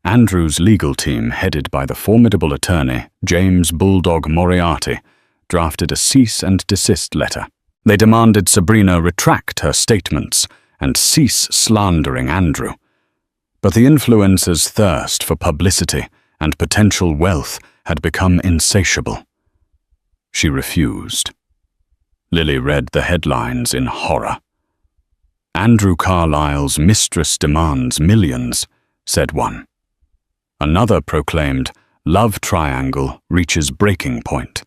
Speaker 1: Andrew's legal team, headed by the formidable attorney James Bulldog Moriarty, drafted a cease and desist letter. They demanded Sabrina retract her statements and cease slandering Andrew. But the influencer's thirst for publicity and potential wealth had become insatiable. She refused. Lily read the headlines in horror. Andrew Carlyle's mistress demands millions, said one. Another proclaimed, love triangle reaches breaking point,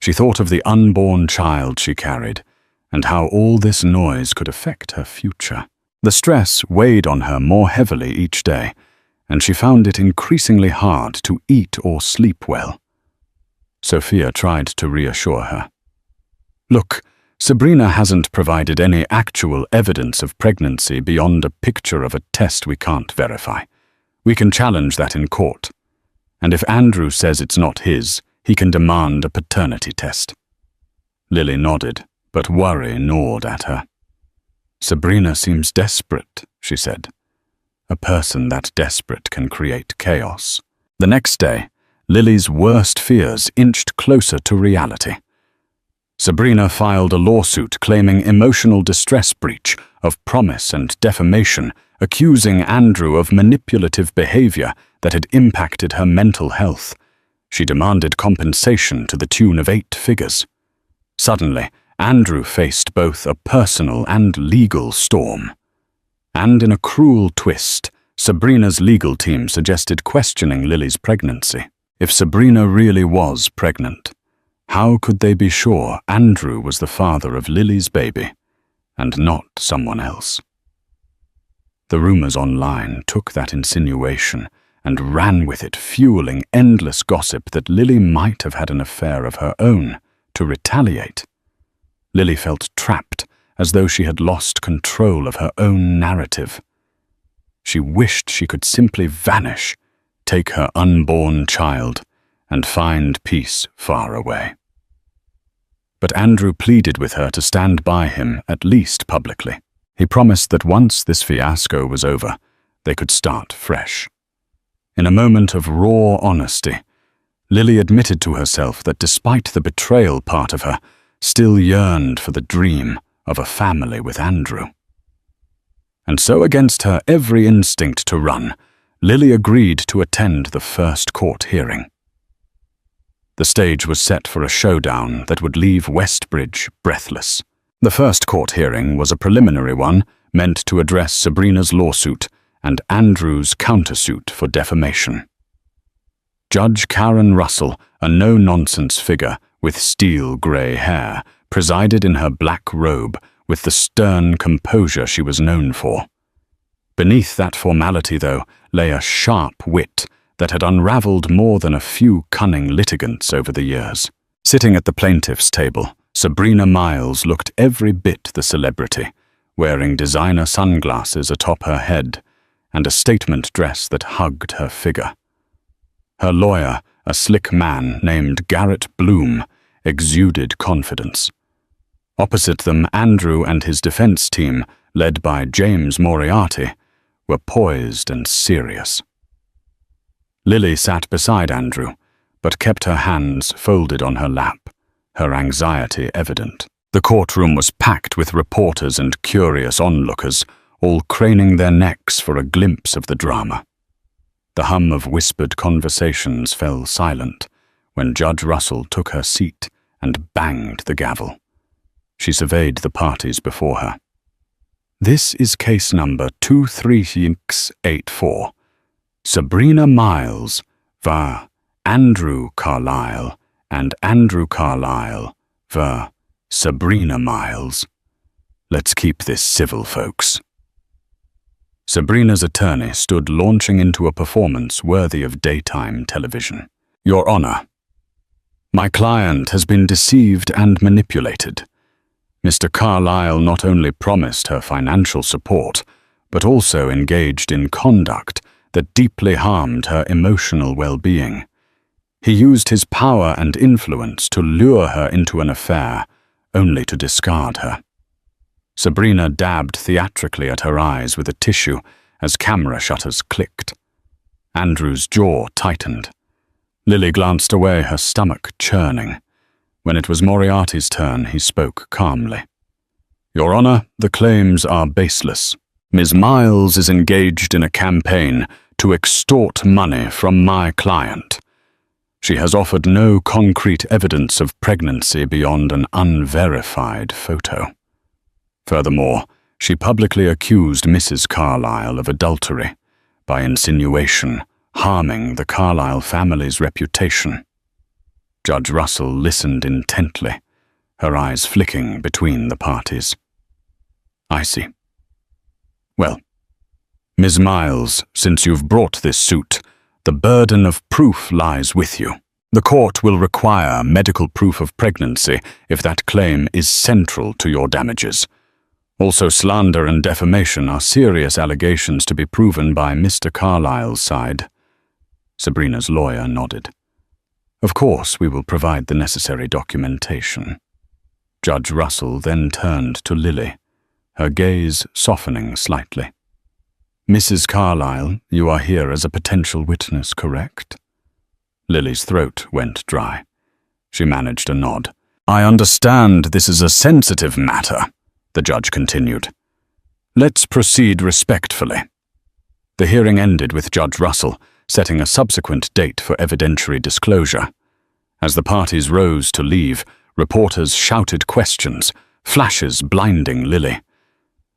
Speaker 1: She thought of the unborn child she carried, and how all this noise could affect her future. The stress weighed on her more heavily each day, and she found it increasingly hard to eat or sleep well. Sophia tried to reassure her. "Look, Sabrina hasn't provided any actual evidence of pregnancy beyond a picture of a test we can't verify. We can challenge that in court. And if Andrew says it's not his, he can demand a paternity test." Lily nodded, but worry gnawed at her. "Sabrina seems desperate," she said. "A person that desperate can create chaos." The next day, Lily's worst fears inched closer to reality. Sabrina filed a lawsuit claiming emotional distress breach of promise and defamation, accusing Andrew of manipulative behavior that had impacted her mental health. She demanded compensation to the tune of 8 figures. Suddenly, Andrew faced both a personal and legal storm. And in a cruel twist, Sabrina's legal team suggested questioning Lily's pregnancy. If Sabrina really was pregnant, how could they be sure Andrew was the father of Lily's baby, and not someone else? The rumors online took that insinuation and ran with it, fueling endless gossip that Lily might have had an affair of her own to retaliate. Lily felt trapped, as though she had lost control of her own narrative. She wished she could simply vanish, take her unborn child, and find peace far away. But Andrew pleaded with her to stand by him, at least publicly. He promised that once this fiasco was over, they could start fresh. In a moment of raw honesty, Lily admitted to herself that despite the betrayal part of her, still yearned for the dream of a family with Andrew. And so, against her every instinct to run, Lily agreed to attend the first court hearing. The stage was set for a showdown that would leave Westbridge breathless. The first court hearing was a preliminary one meant to address Sabrina's lawsuit and Andrew's countersuit for defamation. Judge Karen Russell, a no-nonsense figure with steel-grey hair, presided in her black robe with the stern composure she was known for. Beneath that formality, though, lay a sharp wit that had unraveled more than a few cunning litigants over the years. Sitting at the plaintiff's table, Sabrina Miles looked every bit the celebrity, wearing designer sunglasses atop her head and a statement dress that hugged her figure. Her lawyer, a slick man named Garrett Bloom, exuded confidence. Opposite them, Andrew and his defense team, led by James Moriarty, were poised and serious. Lily sat beside Andrew, but kept her hands folded on her lap, her anxiety evident. The courtroom was packed with reporters and curious onlookers, all craning their necks for a glimpse of the drama. The hum of whispered conversations fell silent when Judge Russell took her seat and banged the gavel. She surveyed the parties before her. "This is case number 2384. Sabrina Miles v. Andrew Carlyle and Andrew Carlyle v. Sabrina Miles. Let's keep this civil, folks." Sabrina's attorney stood launching into a performance worthy of daytime television. "Your Honor, my client has been deceived and manipulated. Mr. Carlyle not only promised her financial support, but also engaged in conduct that deeply harmed her emotional well-being. He used his power and influence to lure her into an affair, only to discard her." Sabrina dabbed theatrically at her eyes with a tissue as camera shutters clicked. Andrew's jaw tightened. Lily glanced away, her stomach churning. When it was Moriarty's turn, he spoke calmly. "Your Honor, the claims are baseless. Ms. Miles is engaged in a campaign to extort money from my client. She has offered no concrete evidence of pregnancy beyond an unverified photo. Furthermore, she publicly accused Mrs. Carlyle of adultery, by insinuation, harming the Carlyle family's reputation. Judge Russell listened intently, her eyes flicking between the parties. "I see. Well, Ms. Miles, since you've brought this suit, the burden of proof lies with you. The court will require medical proof of pregnancy if that claim is central to your damages. Also, slander and defamation are serious allegations to be proven by Mr. Carlyle's side." Sabrina's lawyer nodded. "Of course, we will provide the necessary documentation." Judge Russell then turned to Lily, her gaze softening slightly. "Mrs. Carlyle, you are here as a potential witness, correct?" Lily's throat went dry. She managed a nod. "I understand this is a sensitive matter," the judge continued. "Let's proceed respectfully." The hearing ended with Judge Russell setting a subsequent date for evidentiary disclosure. As the parties rose to leave, reporters shouted questions, flashes blinding Lily.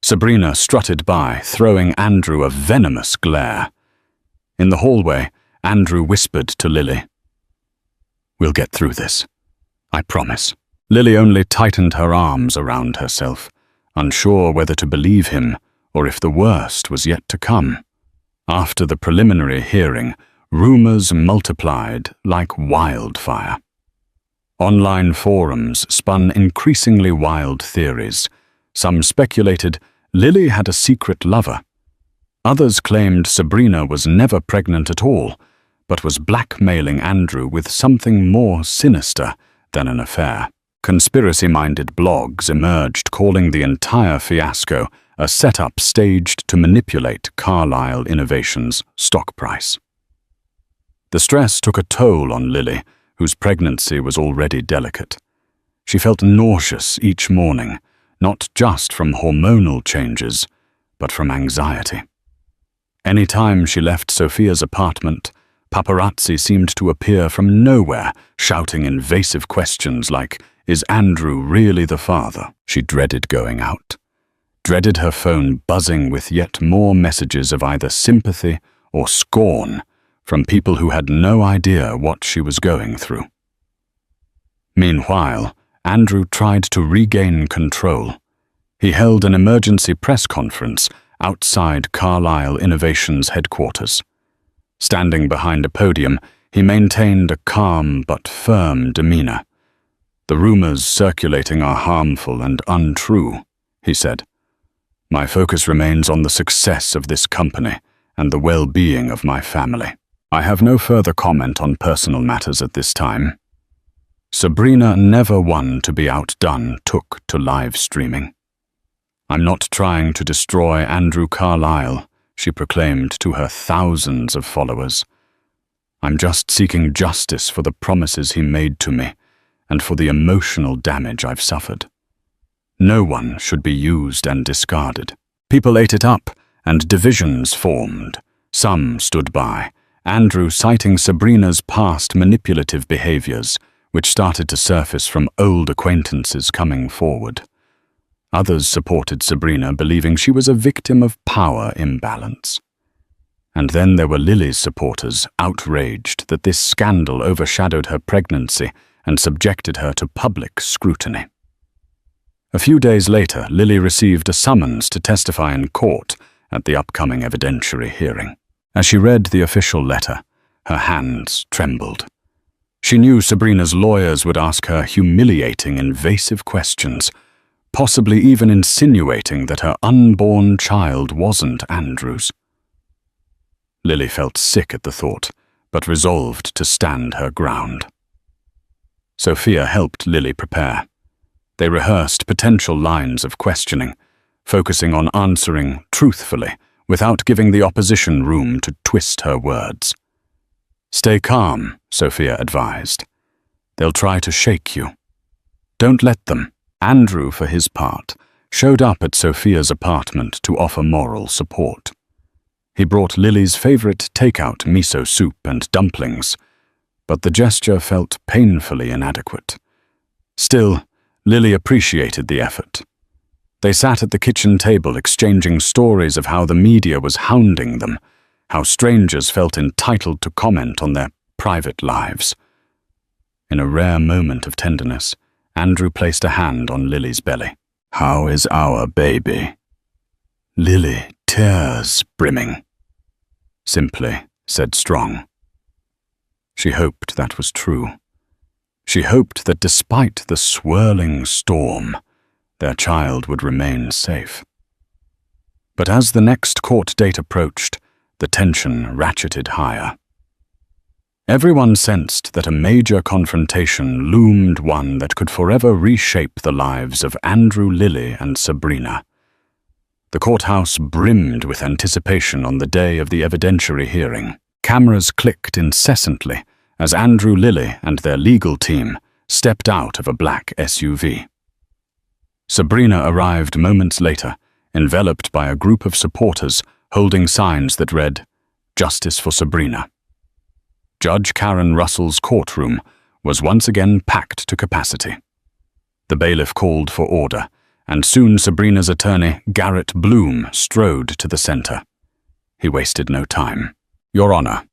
Speaker 1: Sabrina strutted by, throwing Andrew a venomous glare. In the hallway, Andrew whispered to Lily, "We'll get through this. I promise." Lily only tightened her arms around herself, unsure whether to believe him or if the worst was yet to come. After the preliminary hearing, rumors multiplied like wildfire. Online forums spun increasingly wild theories. Some speculated Lily had a secret lover. Others claimed Sabrina was never pregnant at all, but was blackmailing Andrew with something more sinister than an affair. Conspiracy-minded blogs emerged, calling the entire fiasco a setup staged to manipulate Carlyle Innovations' stock price. The stress took a toll on Lily, whose pregnancy was already delicate. She felt nauseous each morning, not just from hormonal changes, but from anxiety. Any time she left Sophia's apartment, paparazzi seemed to appear from nowhere, shouting invasive questions like, "Is Andrew really the father?" She dreaded going out, dreaded her phone buzzing with yet more messages of either sympathy or scorn from people who had no idea what she was going through. Meanwhile, Andrew tried to regain control. He held an emergency press conference outside Carlyle Innovations headquarters. Standing behind a podium, he maintained a calm but firm demeanor. "The rumors circulating are harmful and untrue," he said. "My focus remains on the success of this company and the well-being of my family. I have no further comment on personal matters at this time." Sabrina, never one to be outdone, took to live streaming. "I'm not trying to destroy Andrew Carlyle," she proclaimed to her thousands of followers. "I'm just seeking justice for the promises he made to me and for the emotional damage I've suffered. No one should be used and discarded." People ate it up, and divisions formed. Some stood by, Andrew citing Sabrina's past manipulative behaviors, which started to surface from old acquaintances coming forward. Others supported Sabrina, believing she was a victim of power imbalance. And then there were Lily's supporters, outraged that this scandal overshadowed her pregnancy and subjected her to public scrutiny. A few days later, Lily received a summons to testify in court at the upcoming evidentiary hearing. As she read the official letter, her hands trembled. She knew Sabrina's lawyers would ask her humiliating, invasive questions, possibly even insinuating that her unborn child wasn't Andrew's. Lily felt sick at the thought, but resolved to stand her ground. Sophia helped Lily prepare. They rehearsed potential lines of questioning, focusing on answering truthfully without giving the opposition room to twist her words. "Stay calm," Sophia advised. "They'll try to shake you. Don't let them." Andrew, for his part, showed up at Sophia's apartment to offer moral support. He brought Lily's favorite takeout miso soup and dumplings, but the gesture felt painfully inadequate. Still, Lily appreciated the effort. They sat at the kitchen table exchanging stories of how the media was hounding them, how strangers felt entitled to comment on their private lives. In a rare moment of tenderness, Andrew placed a hand on Lily's belly. "How is our baby?" "Lily, tears brimming," simply said Strong. She hoped that was true. She hoped that despite the swirling storm, their child would remain safe. But as the next court date approached, the tension ratcheted higher. Everyone sensed that a major confrontation loomed, one that could forever reshape the lives of Andrew, Lily, and Sabrina. The courthouse brimmed with anticipation on the day of the evidentiary hearing. Cameras clicked incessantly as Andrew, Lily, and their legal team stepped out of a black SUV. Sabrina arrived moments later, enveloped by a group of supporters holding signs that read, "Justice for Sabrina." Judge Karen Russell's courtroom was once again packed to capacity. The bailiff called for order, and soon Sabrina's attorney, Garrett Bloom, strode to the center. He wasted no time. "Your Honor,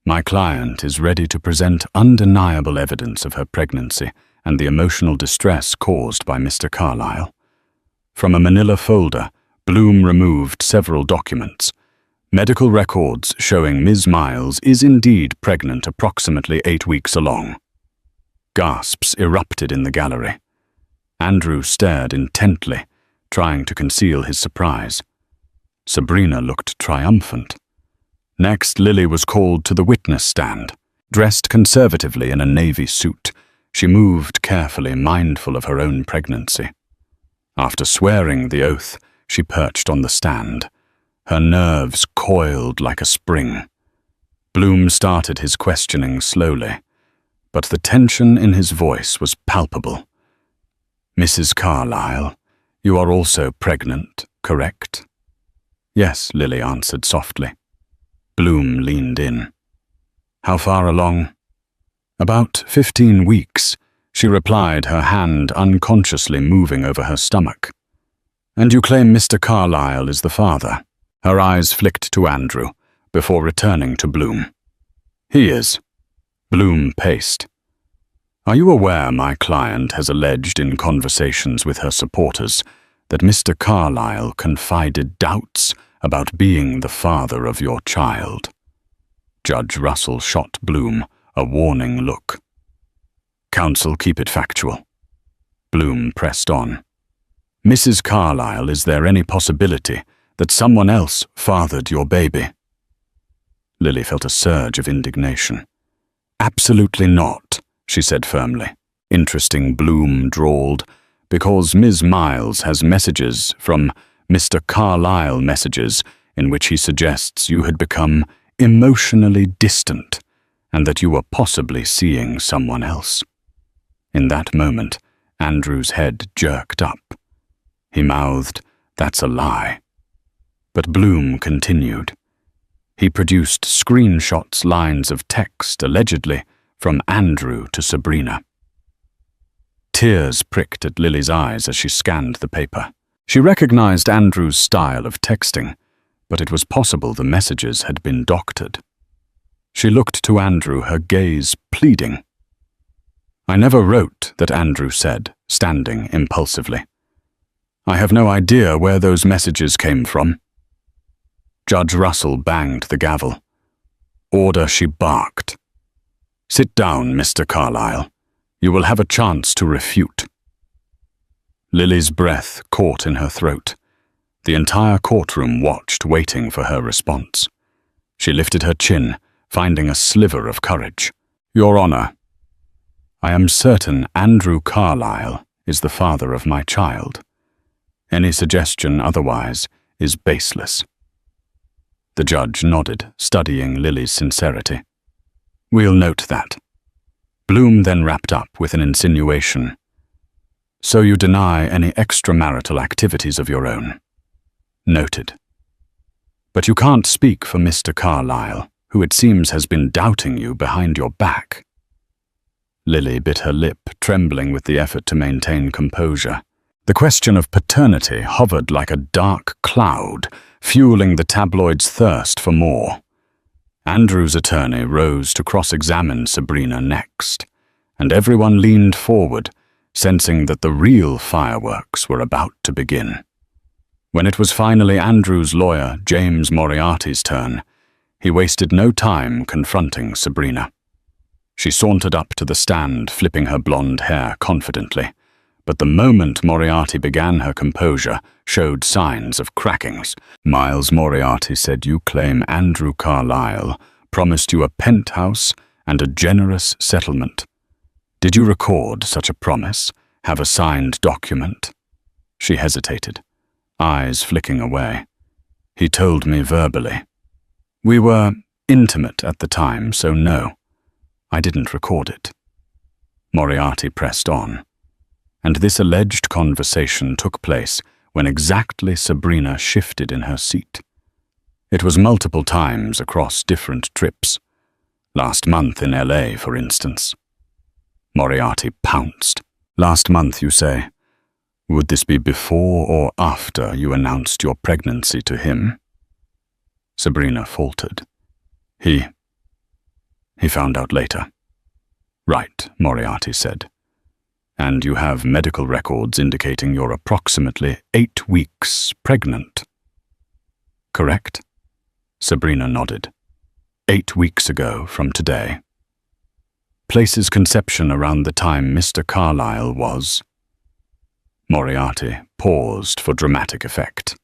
Speaker 1: my client is ready to present undeniable evidence of her pregnancy and the emotional distress caused by Mr. Carlyle." From a manila folder, Bloom removed several documents. Medical records showing Ms. Miles is indeed pregnant approximately 8 weeks along. Gasps erupted in the gallery. Andrew stared intently, trying to conceal his surprise. Sabrina looked triumphant. Next, Lily was called to the witness stand. Dressed conservatively in a navy suit, she moved carefully, mindful of her own pregnancy. After swearing the oath, she perched on the stand. Her nerves coiled like a spring. Bloom started his questioning slowly, but the tension in his voice was palpable. "Mrs. Carlyle, you are also pregnant, correct?" "Yes," Lily answered softly. Bloom leaned in. "How far along?" "About 15 weeks, she replied, her hand unconsciously moving over her stomach. "And you claim Mr. Carlyle is the father?" Her eyes flicked to Andrew, before returning to Bloom. "He is." Bloom paced. "Are you aware my client has alleged in conversations with her supporters that Mr. Carlyle confided doubts about being the father of your child?" Judge Russell shot Bloom a warning look. "Counsel, keep it factual." Bloom pressed on. "Mrs. Carlyle, is there any possibility that someone else fathered your baby?" Lily felt a surge of indignation. "Absolutely not," she said firmly. "Interesting," Bloom drawled, "because Ms. Miles has messages from Mr. Carlyle, messages in which he suggests you had become emotionally distant and that you were possibly seeing someone else." In that moment, Andrew's head jerked up. He mouthed, "That's a lie." But Bloom continued. He produced screenshots, lines of text, allegedly, from Andrew to Sabrina. Tears pricked at Lily's eyes as she scanned the paper. She recognized Andrew's style of texting, but it was possible the messages had been doctored. She looked to Andrew, her gaze pleading. "I never wrote that," Andrew said, standing impulsively. "I have no idea where those messages came from." Judge Russell banged the gavel. "Order," she barked. "Sit down, Mr. Carlyle. You will have a chance to refute." Lily's breath caught in her throat. The entire courtroom watched, waiting for her response. She lifted her chin, finding a sliver of courage. "Your Honor, I am certain Andrew Carlyle is the father of my child. Any suggestion otherwise is baseless." The judge nodded, studying Lily's sincerity. "We'll note that." Bloom then wrapped up with an insinuation. "So you deny any extramarital activities of your own?" "Noted." "But you can't speak for Mr. Carlyle, who it seems has been doubting you behind your back." Lily bit her lip, trembling with the effort to maintain composure. The question of paternity hovered like a dark cloud, fueling the tabloid's thirst for more. Andrew's attorney rose to cross-examine Sabrina next. and everyone leaned forward, sensing that the real fireworks were about to begin. When it was finally Andrew's lawyer, James Moriarty's turn, he wasted no time confronting Sabrina. She sauntered up to the stand, flipping her blonde hair confidently, but the moment Moriarty began, her composure showed signs of crackings. Miles Moriarty said you claim Andrew Carlyle promised you a penthouse and a generous settlement. Did you record such a promise? Have a signed document? She hesitated, eyes flicking away. He told me verbally. We were intimate at the time, so no, I didn't record it. Moriarty pressed on, and this alleged conversation took place when exactly Sabrina shifted in her seat. It was multiple times across different trips. Last month in LA, for instance. Moriarty pounced. Last month, you say? Would this be before or after you announced your pregnancy to him? Sabrina faltered. He found out later. Right, Moriarty said. And you have medical records indicating you're approximately 8 weeks pregnant. Correct? Sabrina nodded. 8 weeks ago from today. Places conception around the time Mr. Carlyle was. Moriarty paused for dramatic effect.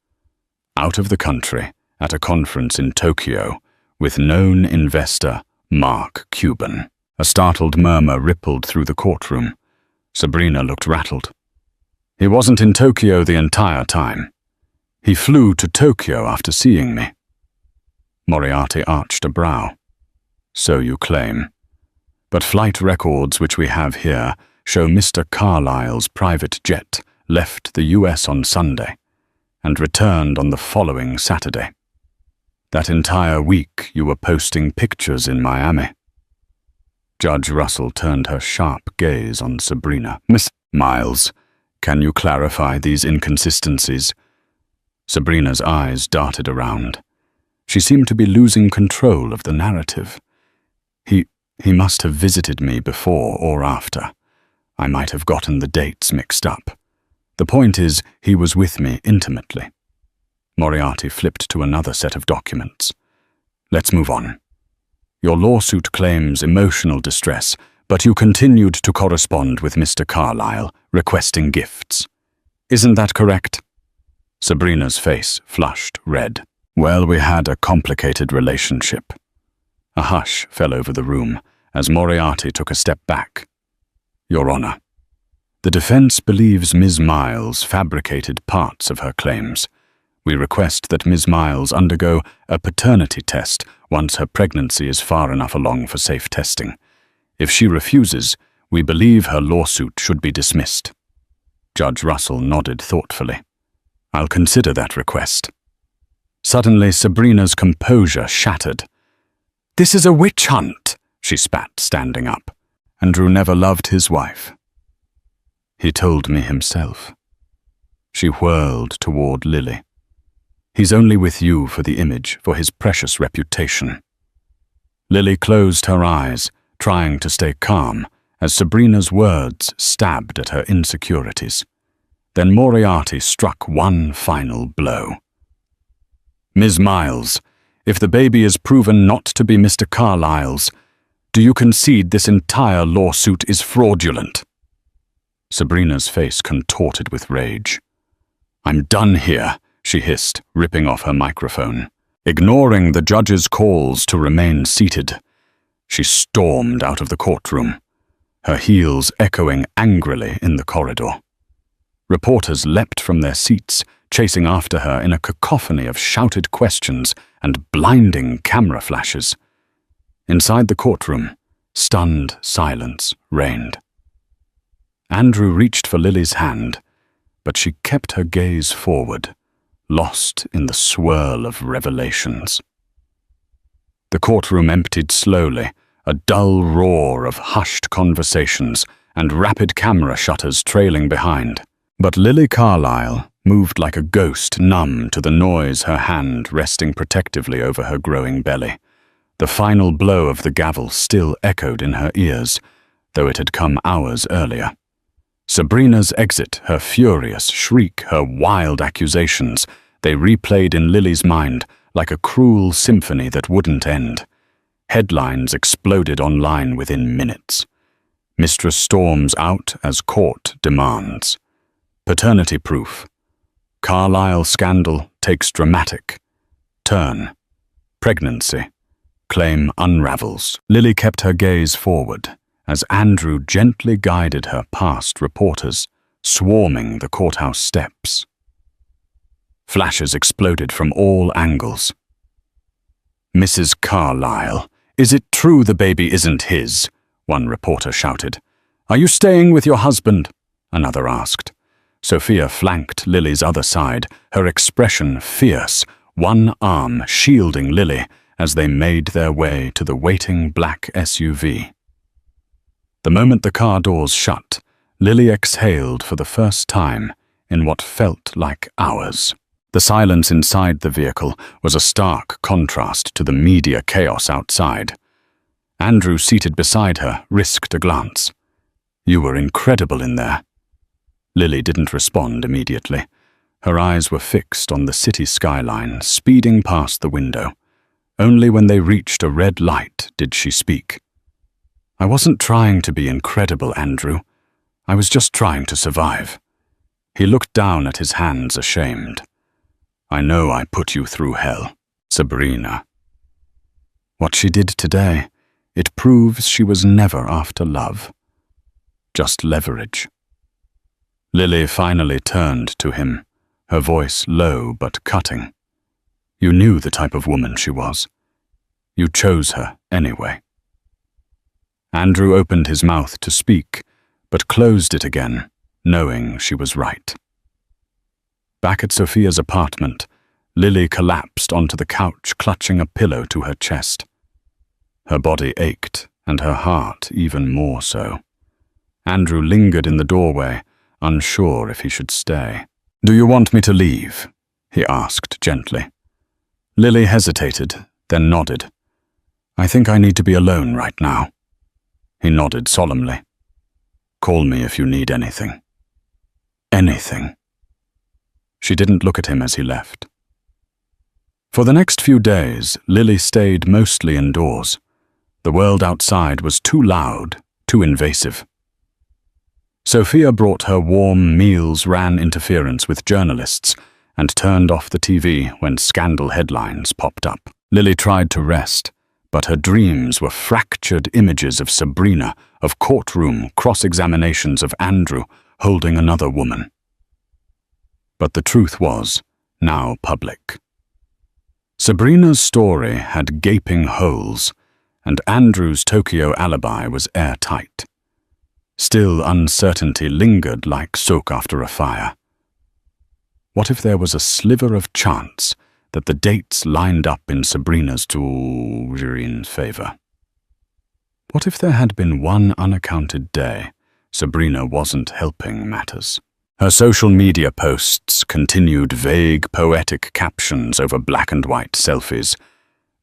Speaker 1: Out of the country, at a conference in Tokyo, with known investor Mark Cuban. A startled murmur rippled through the courtroom. Sabrina looked rattled. He wasn't in Tokyo the entire time. He flew to Tokyo after seeing me. Moriarty arched a brow. So you claim. But flight records which we have here show Mr. Carlyle's private jet left the US on Sunday and returned on the following Saturday. That entire week you were posting pictures in Miami. Judge Russell turned her sharp gaze on Sabrina. Miss Miles, can you clarify these inconsistencies? Sabrina's eyes darted around. She seemed to be losing control of the narrative. He must have visited me before or after. I might have gotten the dates mixed up. The point is, he was with me intimately. Moriarty flipped to another set of documents. Let's move on. Your lawsuit claims emotional distress, but you continued to correspond with Mr. Carlyle, requesting gifts. Isn't that correct? Sabrina's face flushed red. Well, we had a complicated relationship. A hush fell over the room as Moriarty took a step back. Your Honor, the defense believes Ms. Miles fabricated parts of her claims. We request that Ms. Miles undergo a paternity test once her pregnancy is far enough along for safe testing. If she refuses, we believe her lawsuit should be dismissed. Judge Russell nodded thoughtfully. I'll consider that request. Suddenly, Sabrina's composure shattered. This is a witch hunt, she spat, standing up. Andrew never loved his wife. He told me himself. She whirled toward Lily. He's only with you for the image, for his precious reputation. Lily closed her eyes, trying to stay calm, as Sabrina's words stabbed at her insecurities. Then Moriarty struck one final blow. Ms. Miles, if the baby is proven not to be Mr. Carlyle's, do you concede this entire lawsuit is fraudulent? Sabrina's face contorted with rage. I'm done here, she hissed, ripping off her microphone. Ignoring the judge's calls to remain seated, she stormed out of the courtroom, her heels echoing angrily in the corridor. Reporters leapt from their seats, chasing after her in a cacophony of shouted questions and blinding camera flashes. Inside the courtroom, stunned silence reigned. Andrew reached for Lily's hand, but she kept her gaze forward, lost in the swirl of revelations. The courtroom emptied slowly, a dull roar of hushed conversations and rapid camera shutters trailing behind. But Lily Carlyle moved like a ghost, numb to the noise, her hand resting protectively over her growing belly. The final blow of the gavel still echoed in her ears, though it had come hours earlier. Sabrina's exit, her furious shriek, her wild accusations, they replayed in Lily's mind like a cruel symphony that wouldn't end. Headlines exploded online within minutes. Mistress storms out as court demands. Paternity proof. Carlisle scandal takes dramatic turn. Pregnancy. Claim unravels. Lily kept her gaze forward as Andrew gently guided her past reporters, swarming the courthouse steps. Flashes exploded from all angles. "Mrs. Carlisle, is it true the baby isn't his?" one reporter shouted. "Are you staying with your husband?" another asked. Sophia flanked Lily's other side, her expression fierce, one arm shielding Lily as they made their way to the waiting black SUV. The moment the car doors shut, Lily exhaled for the first time in what felt like hours. The silence inside the vehicle was a stark contrast to the media chaos outside. Andrew, seated beside her, risked a glance. "You were incredible in there." Lily didn't respond immediately. Her eyes were fixed on the city skyline, speeding past the window. Only when they reached a red light did she speak. "I wasn't trying to be incredible, Andrew. I was just trying to survive." He looked down at his hands, ashamed. "I know I put you through hell, Sabrina." What she did today, it proves she was never after love. Just leverage. Lily finally turned to him, her voice low but cutting. "You knew the type of woman she was. You chose her anyway." Andrew opened his mouth to speak, but closed it again, knowing she was right. Back at Sophia's apartment, Lily collapsed onto the couch, clutching a pillow to her chest. Her body ached, and her heart even more so. Andrew lingered in the doorway, unsure if he should stay. "Do you want me to leave?" he asked gently. Lily hesitated, then nodded. "I think I need to be alone right now." He nodded solemnly. "Call me if you need anything." Anything. She didn't look at him as he left. For the next few days, Lily stayed mostly indoors. The world outside was too loud, too invasive. Sophia brought her warm meals, ran interference with journalists, and turned off the TV when scandal headlines popped up. Lily tried to rest, but her dreams were fractured images of Sabrina, of courtroom cross-examinations of Andrew holding another woman. But the truth was now public. Sabrina's story had gaping holes, and Andrew's Tokyo alibi was airtight. Still, uncertainty lingered like smoke after a fire. What if there was a sliver of chance that the dates lined up in Sabrina's favor? What if there had been one unaccounted day Sabrina wasn't helping matters? Her social media posts continued vague, poetic captions over black and white selfies.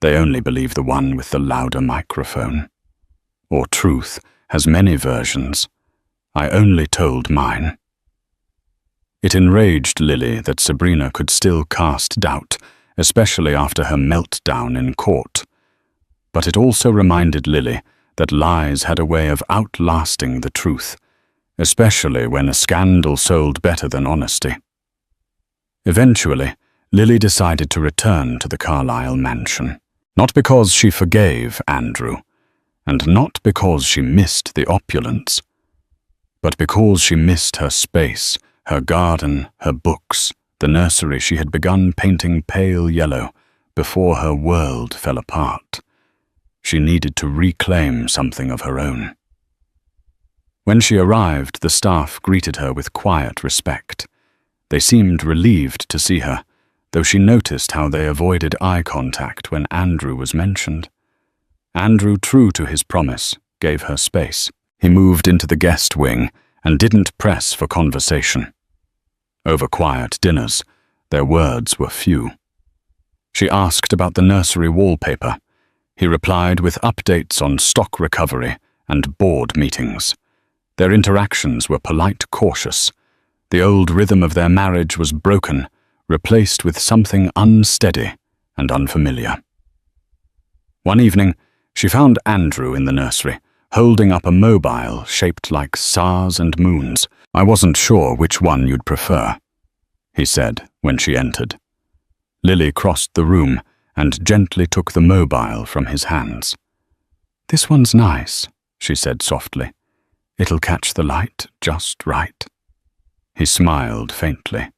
Speaker 1: They only believe the one with the louder microphone. Or truth has many versions. I only told mine. It enraged Lily that Sabrina could still cast doubt, especially after her meltdown in court. But it also reminded Lily that lies had a way of outlasting the truth, especially when a scandal sold better than honesty. Eventually, Lily decided to return to the Carlisle mansion, not because she forgave Andrew, and not because she missed the opulence, but because she missed her space, her garden, her books, the nursery she had begun painting pale yellow before her world fell apart. She needed to reclaim something of her own. When she arrived, the staff greeted her with quiet respect. They seemed relieved to see her, though she noticed how they avoided eye contact when Andrew was mentioned. Andrew, true to his promise, gave her space. He moved into the guest wing and didn't press for conversation. Over quiet dinners, their words were few. She asked about the nursery wallpaper. He replied with updates on stock recovery and board meetings. Their interactions were polite, cautious. The old rhythm of their marriage was broken, replaced with something unsteady and unfamiliar. One evening, she found Andrew in the nursery, holding up a mobile shaped like stars and moons. "I wasn't sure which one you'd prefer," he said when she entered. Lily crossed the room and gently took the mobile from his hands. "This one's nice," she said softly. "It'll catch the light just right." He smiled faintly.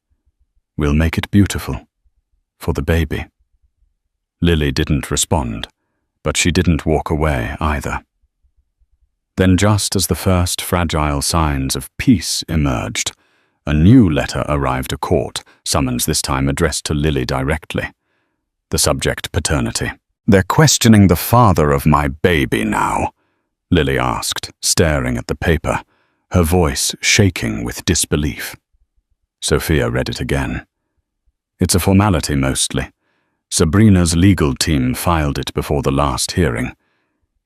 Speaker 1: "We'll make it beautiful. For the baby." Lily didn't respond, but she didn't walk away either. Then, just as the first fragile signs of peace emerged, a new letter arrived to court, summons this time addressed to Lily directly. The subject, paternity. "They're questioning the father of my baby now," Lily asked, staring at the paper, her voice shaking with disbelief. Sophia read it again. "It's a formality mostly. Sabrina's legal team filed it before the last hearing.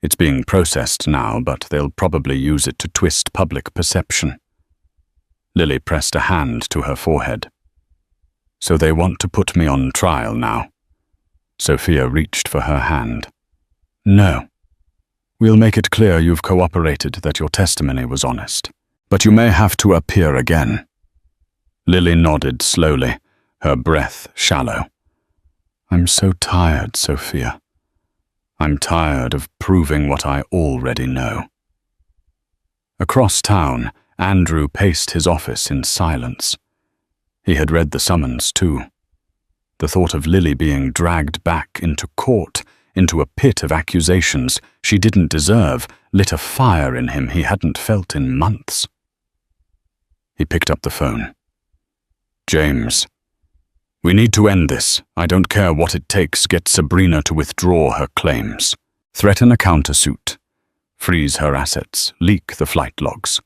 Speaker 1: It's being processed now, but they'll probably use it to twist public perception." Lily pressed a hand to her forehead. "So they want to put me on trial now?" Sophia reached for her hand. "No. We'll make it clear you've cooperated, that your testimony was honest. But you may have to appear again." Lily nodded slowly, her breath shallow. "I'm so tired, Sophia. I'm tired of proving what I already know." Across town, Andrew paced his office in silence. He had read the summons too. The thought of Lily being dragged back into court, into a pit of accusations she didn't deserve, lit a fire in him he hadn't felt in months. He picked up the phone. "James, we need to end this. I don't care what it takes. Get Sabrina to withdraw her claims. Threaten a countersuit. Freeze her assets. Leak the flight logs.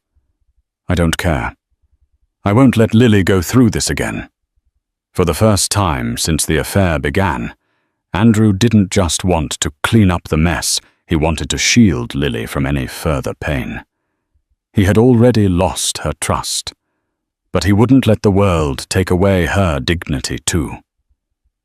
Speaker 1: I don't care. I won't let Lily go through this again." For the first time since the affair began, Andrew didn't just want to clean up the mess, he wanted to shield Lily from any further pain. He had already lost her trust, but he wouldn't let the world take away her dignity too.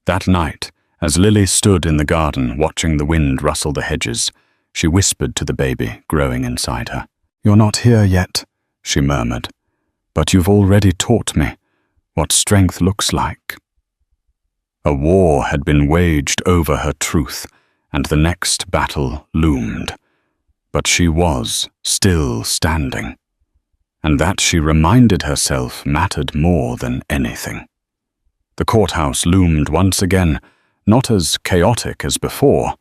Speaker 1: That night, as Lily stood in the garden watching the wind rustle the hedges, she whispered to the baby growing inside her. "You're not here yet," she murmured, "but you've already taught me what strength looks like." A war had been waged over her truth, and the next battle loomed. But she was still standing, and that, she reminded herself, mattered more than anything. The courthouse loomed once again, not as chaotic as before,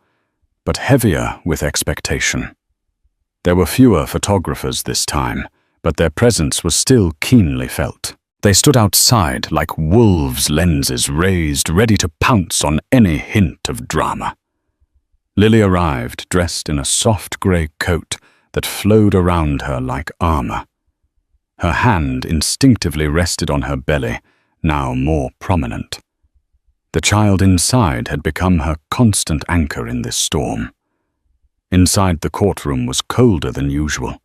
Speaker 1: but heavier with expectation. There were fewer photographers this time, but their presence was still keenly felt. They stood outside like wolves' lenses raised, ready to pounce on any hint of drama. Lily arrived, dressed in a soft grey coat that flowed around her like armor. Her hand instinctively rested on her belly, now more prominent. The child inside had become her constant anchor in this storm. Inside the courtroom was colder than usual,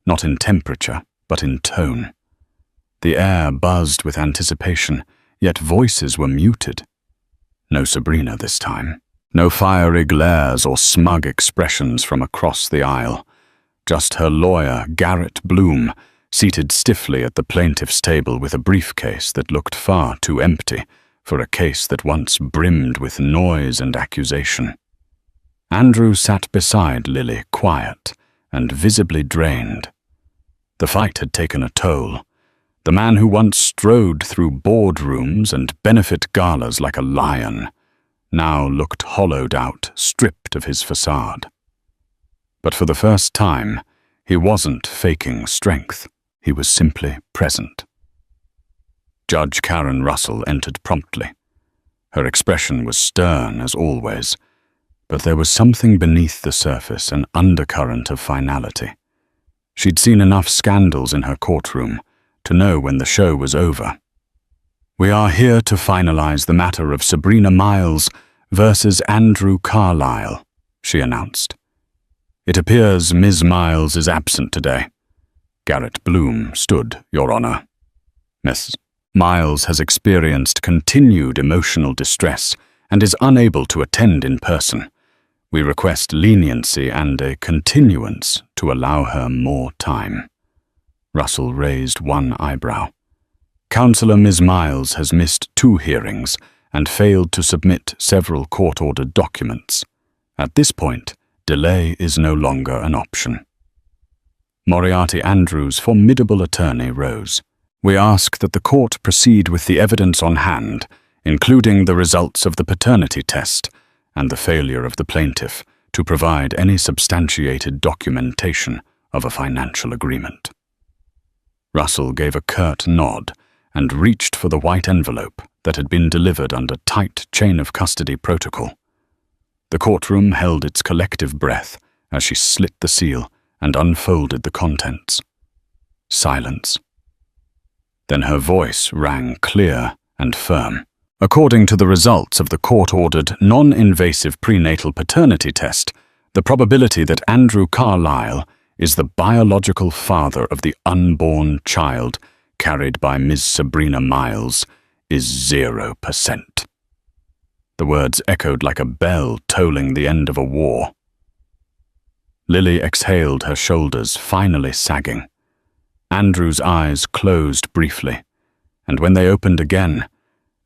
Speaker 1: not in temperature, but in tone. The air buzzed with anticipation, yet voices were muted. No Sabrina this time. No fiery glares or smug expressions from across the aisle. Just her lawyer, Garrett Bloom, seated stiffly at the plaintiff's table with a briefcase that looked far too empty for a case that once brimmed with noise and accusation. Andrew sat beside Lily, quiet and visibly drained. The fight had taken a toll. The man who once strode through boardrooms and benefit galas like a lion now looked hollowed out, stripped of his facade. But for the first time, he wasn't faking strength. He was simply present. Judge Karen Russell entered promptly. Her expression was stern as always, but there was something beneath the surface, an undercurrent of finality. She'd seen enough scandals in her courtroom to know when the show was over. "We are here to finalize the matter of Sabrina Miles versus Andrew Carlisle," she announced. It appears Ms. Miles is absent today. Garrett Bloom stood, Your Honor. Miss Miles has experienced continued emotional distress and is unable to attend in person. We request leniency and a continuance to allow her more time. Russell raised one eyebrow. Counselor Ms. Miles has missed 2 hearings and failed to submit several court-ordered documents. At this point, delay is no longer an option. Moriarty Andrews' formidable attorney rose. We ask that the court proceed with the evidence on hand, including the results of the paternity test and the failure of the plaintiff to provide any substantiated documentation of a financial agreement. Russell gave a curt nod and reached for the white envelope that had been delivered under tight chain of custody protocol. The courtroom held its collective breath as she slit the seal and unfolded the contents. Silence. Then her voice rang clear and firm. According to the results of the court-ordered non-invasive prenatal paternity test, the probability that Andrew Carlyle is the biological father of the unborn child carried by Ms. Sabrina Miles is 0%. The words echoed like a bell tolling the end of a war. Lily exhaled, her shoulders finally sagging. Andrew's eyes closed briefly, and when they opened again,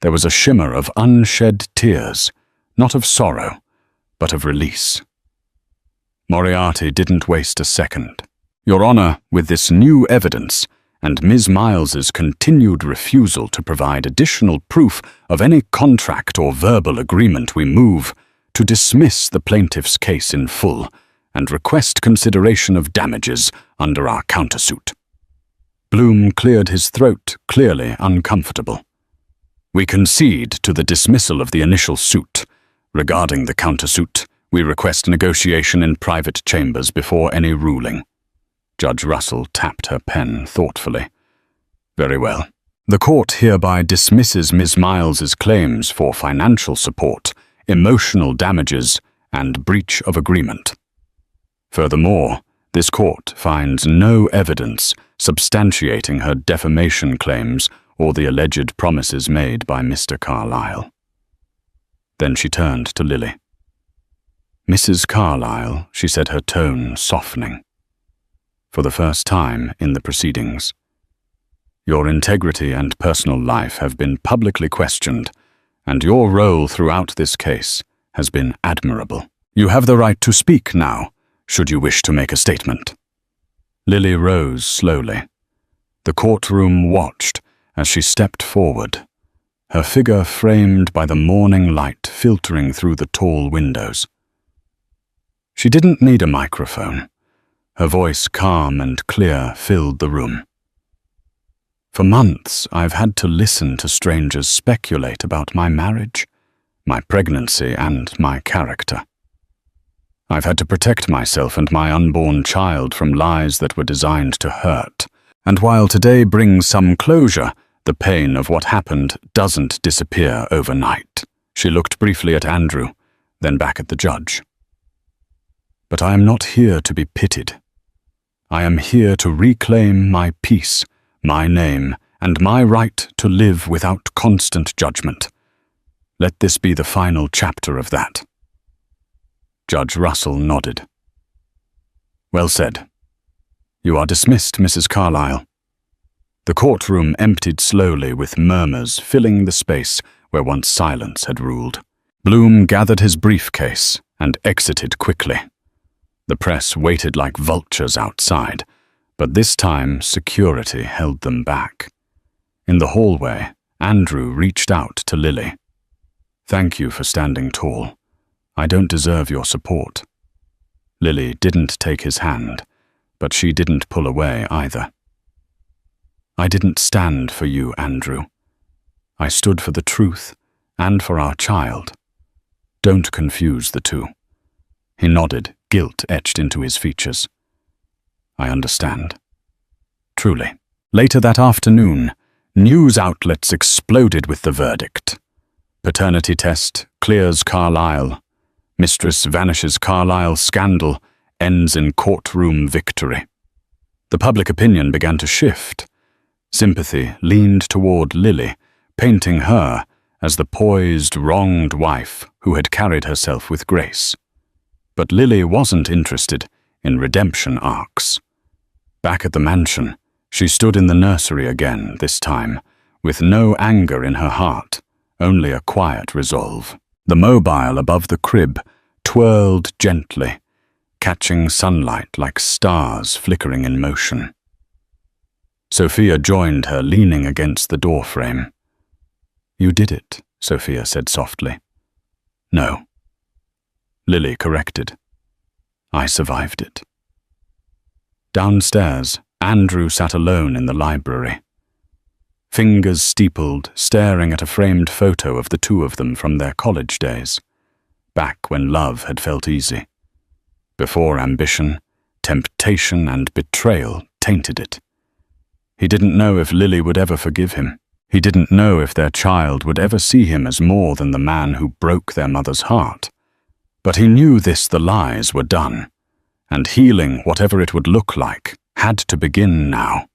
Speaker 1: there was a shimmer of unshed tears, not of sorrow, but of release. Moriarty didn't waste a second. Your Honor, with this new evidence, and Ms. Miles's continued refusal to provide additional proof of any contract or verbal agreement, we move to dismiss the plaintiff's case in full and request consideration of damages under our countersuit. Bloom cleared his throat, clearly uncomfortable. We concede to the dismissal of the initial suit. Regarding the countersuit, we request negotiation in private chambers before any ruling. Judge Russell tapped her pen thoughtfully. Very well. The court hereby dismisses Ms. Miles's claims for financial support, emotional damages, and breach of agreement. Furthermore, this court finds no evidence substantiating her defamation claims or the alleged promises made by Mr. Carlyle. Then she turned to Lily. Mrs. Carlyle, she said, her tone softening. For the first time in the proceedings, your integrity and personal life have been publicly questioned, and your role throughout this case has been admirable. You have the right to speak now, should you wish to make a statement. Lily rose slowly. The courtroom watched as she stepped forward, her figure framed by the morning light filtering through the tall windows. She didn't need a microphone. Her voice, calm and clear, filled the room. For months, I've had to listen to strangers speculate about my marriage, my pregnancy, and my character. I've had to protect myself and my unborn child from lies that were designed to hurt. And while today brings some closure, the pain of what happened doesn't disappear overnight. She looked briefly at Andrew, then back at the judge. But I am not here to be pitied. I am here to reclaim my peace, my name, and my right to live without constant judgment. Let this be the final chapter of that. Judge Russell nodded. Well said. You are dismissed, Mrs. Carlyle. The courtroom emptied slowly, with murmurs filling the space where once silence had ruled. Bloom gathered his briefcase and exited quickly. The press waited like vultures outside, but this time security held them back. In the hallway, Andrew reached out to Lily. Thank you for standing tall. I don't deserve your support. Lily didn't take his hand, but she didn't pull away either. I didn't stand for you, Andrew. I stood for the truth and for our child. Don't confuse the two. He nodded, guilt etched into his features. I understand. Truly. Later that afternoon, news outlets exploded with the verdict. Paternity test clears Carlyle. Mistress vanishes Carlyle scandal ends in courtroom victory. The public opinion began to shift. Sympathy leaned toward Lily, painting her as the poised, wronged wife who had carried herself with grace. But Lily wasn't interested in redemption arcs. Back at the mansion, she stood in the nursery again, this time, with no anger in her heart, only a quiet resolve. The mobile above the crib twirled gently, catching sunlight like stars flickering in motion. Sophia joined her, leaning against the doorframe. "You did it," Sophia said softly. "No." Lily corrected. "I survived it." Downstairs, Andrew sat alone in the library. Fingers steepled, staring at a framed photo of the two of them from their college days, back when love had felt easy. Before ambition, temptation and betrayal tainted it. He didn't know if Lily would ever forgive him. He didn't know if their child would ever see him as more than the man who broke their mother's heart. But he knew the lies were done, and healing, whatever it would look like, had to begin now.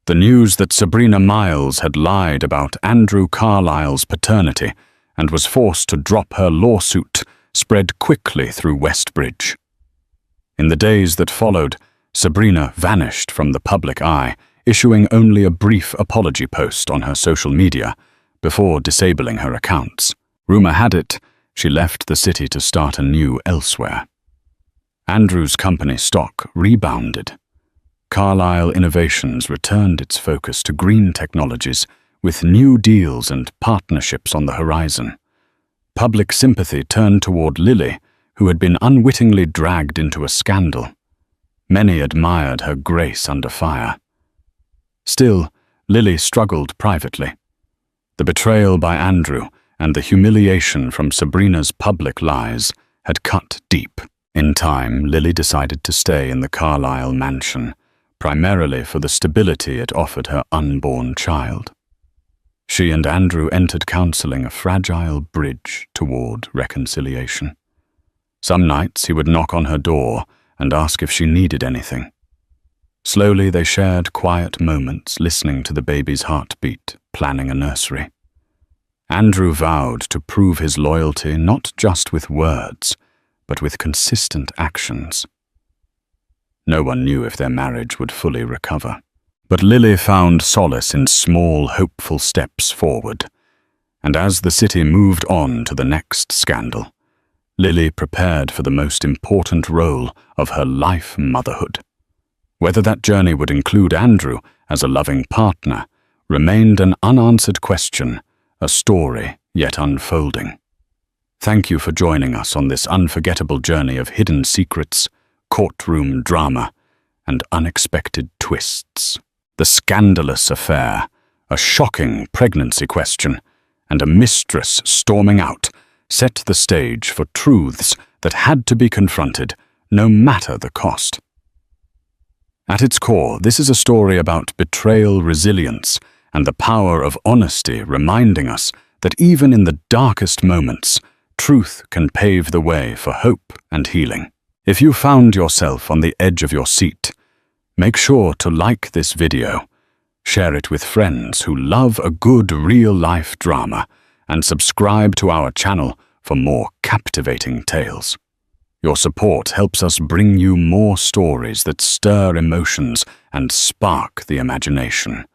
Speaker 1: The news that Sabrina Miles had lied about Andrew Carlisle's paternity and was forced to drop her lawsuit spread quickly through Westbridge. In the days that followed, Sabrina vanished from the public eye, issuing only a brief apology post on her social media before disabling her accounts. Rumor had it she left the city to start anew elsewhere. Andrew's company stock rebounded. Carlisle Innovations returned its focus to green technologies with new deals and partnerships on the horizon. Public sympathy turned toward Lily, who had been unwittingly dragged into a scandal. Many admired her grace under fire. Still, Lily struggled privately. The betrayal by Andrew and the humiliation from Sabrina's public lies had cut deep. In time, Lily decided to stay in the Carlisle mansion, primarily for the stability it offered her unborn child. She and Andrew entered counseling, a fragile bridge toward reconciliation. Some nights he would knock on her door and ask if she needed anything. Slowly they shared quiet moments, listening to the baby's heartbeat, planning a nursery. Andrew vowed to prove his loyalty not just with words, but with consistent actions. No one knew if their marriage would fully recover. But Lily found solace in small, hopeful steps forward. And as the city moved on to the next scandal, Lily prepared for the most important role of her life motherhood. Whether that journey would include Andrew as a loving partner remained an unanswered question, a story yet unfolding. Thank you for joining us on this unforgettable journey of hidden secrets, courtroom drama, and unexpected twists. The scandalous affair, a shocking pregnancy question, and a mistress storming out set the stage for truths that had to be confronted, no matter the cost. At its core, this is a story about betrayal, resilience, and the power of honesty, reminding us that even in the darkest moments, truth can pave the way for hope and healing. If you found yourself on the edge of your seat, make sure to like this video, share it with friends who love a good real-life drama, and subscribe to our channel for more captivating tales. Your support helps us bring you more stories that stir emotions and spark the imagination.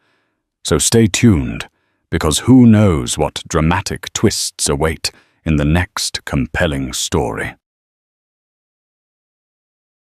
Speaker 1: So stay tuned, because who knows what dramatic twists await in the next compelling story.